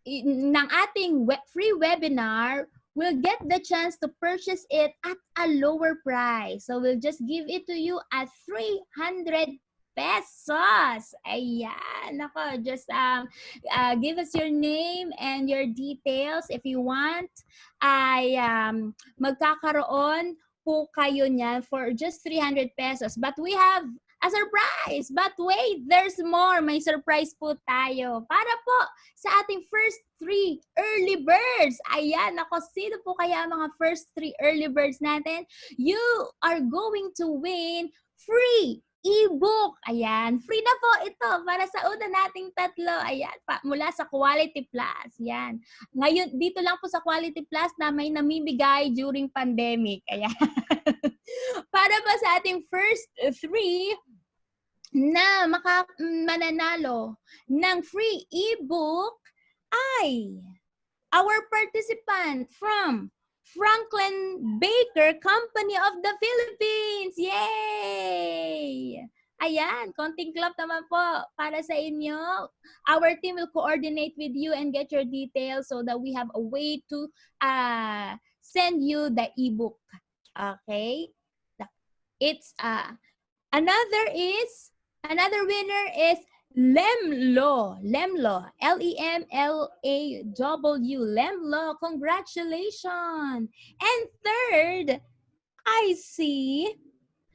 ng ating free webinar will get the chance to purchase it at a lower price. So we'll just give it to you at 300 pesos. Ayan. Nako, just give us your name and your details if you want. Ay magkakaroon po kayo niyan for just 300 pesos. But we have a surprise! But wait, there's more. May surprise po tayo. Para po sa ating first 3 early birds. Ayan, ako, sino po kaya mga first 3 early birds natin? You are going to win free e-book. Ayan, free na po ito para sa una nating tatlo. Ayan, mula sa Quality Plus. Ayan. Ngayon, dito lang po sa Quality Plus na may namimigay during pandemic. Ayan. Para pa sa ating first 3 na mananalo ng free e-book ay our participant from Franklin Baker Company of the Philippines. Yay! Ayan, konting clap naman po para sa inyo. Our team will coordinate with you and get your details so that we have a way to send you the e-book. Okay? It's another winner is Lemlo, Lemlaw, Lemlaw, congratulations. And third, I see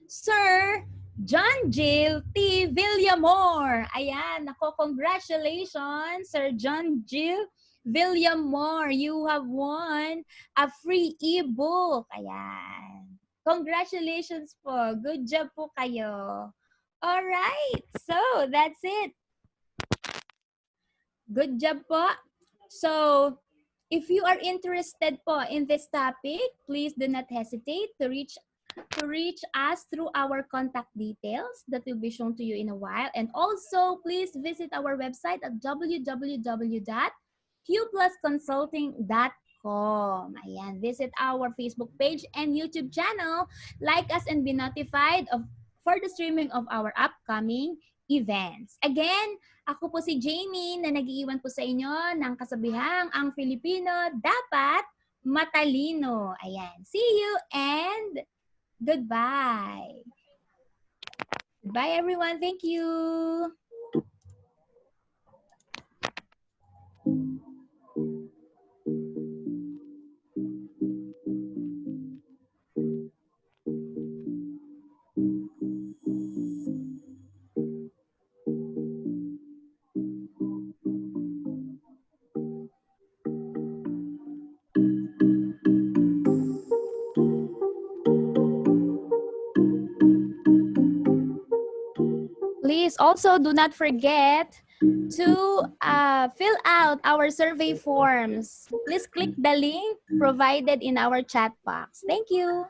Sir John Jill T. Villamor. Ayan, ako, congratulations, Sir John Jill Villamor. You have won a free e-book. Ayan. Congratulations po. Good job po kayo. All right. So, that's it. Good job po. So, if you are interested po in this topic, please do not hesitate to reach us through our contact details that will be shown to you in a while. And also, please visit our website at www.qplusconsulting.com. Ayan, visit our Facebook page and YouTube channel. Like us and be notified for the streaming of our upcoming events. Again, ako po si Jamie na nag-iiwan po sa inyo ng kasabihang ang Filipino dapat matalino. Ayan. See you and goodbye. Goodbye everyone. Thank you. please also do not forget to fill out our survey forms. Please click the link provided in our chat box. Thank you.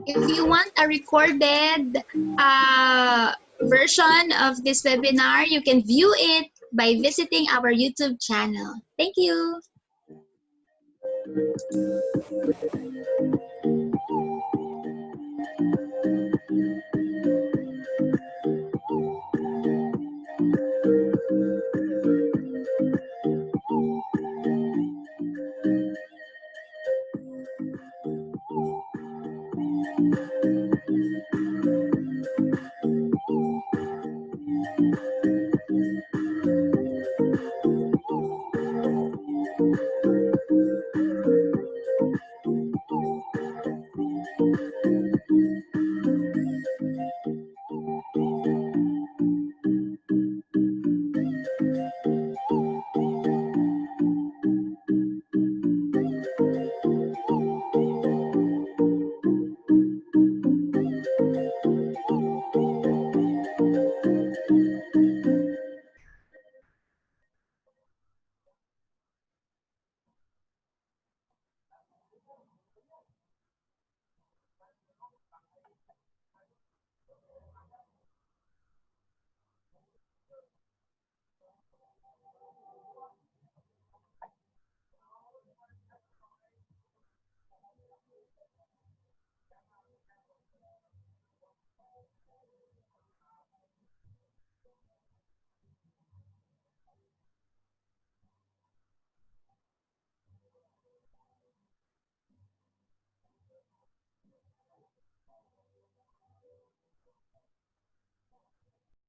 If you want a recorded version of this webinar, you can view it by visiting our YouTube channel. Thank you.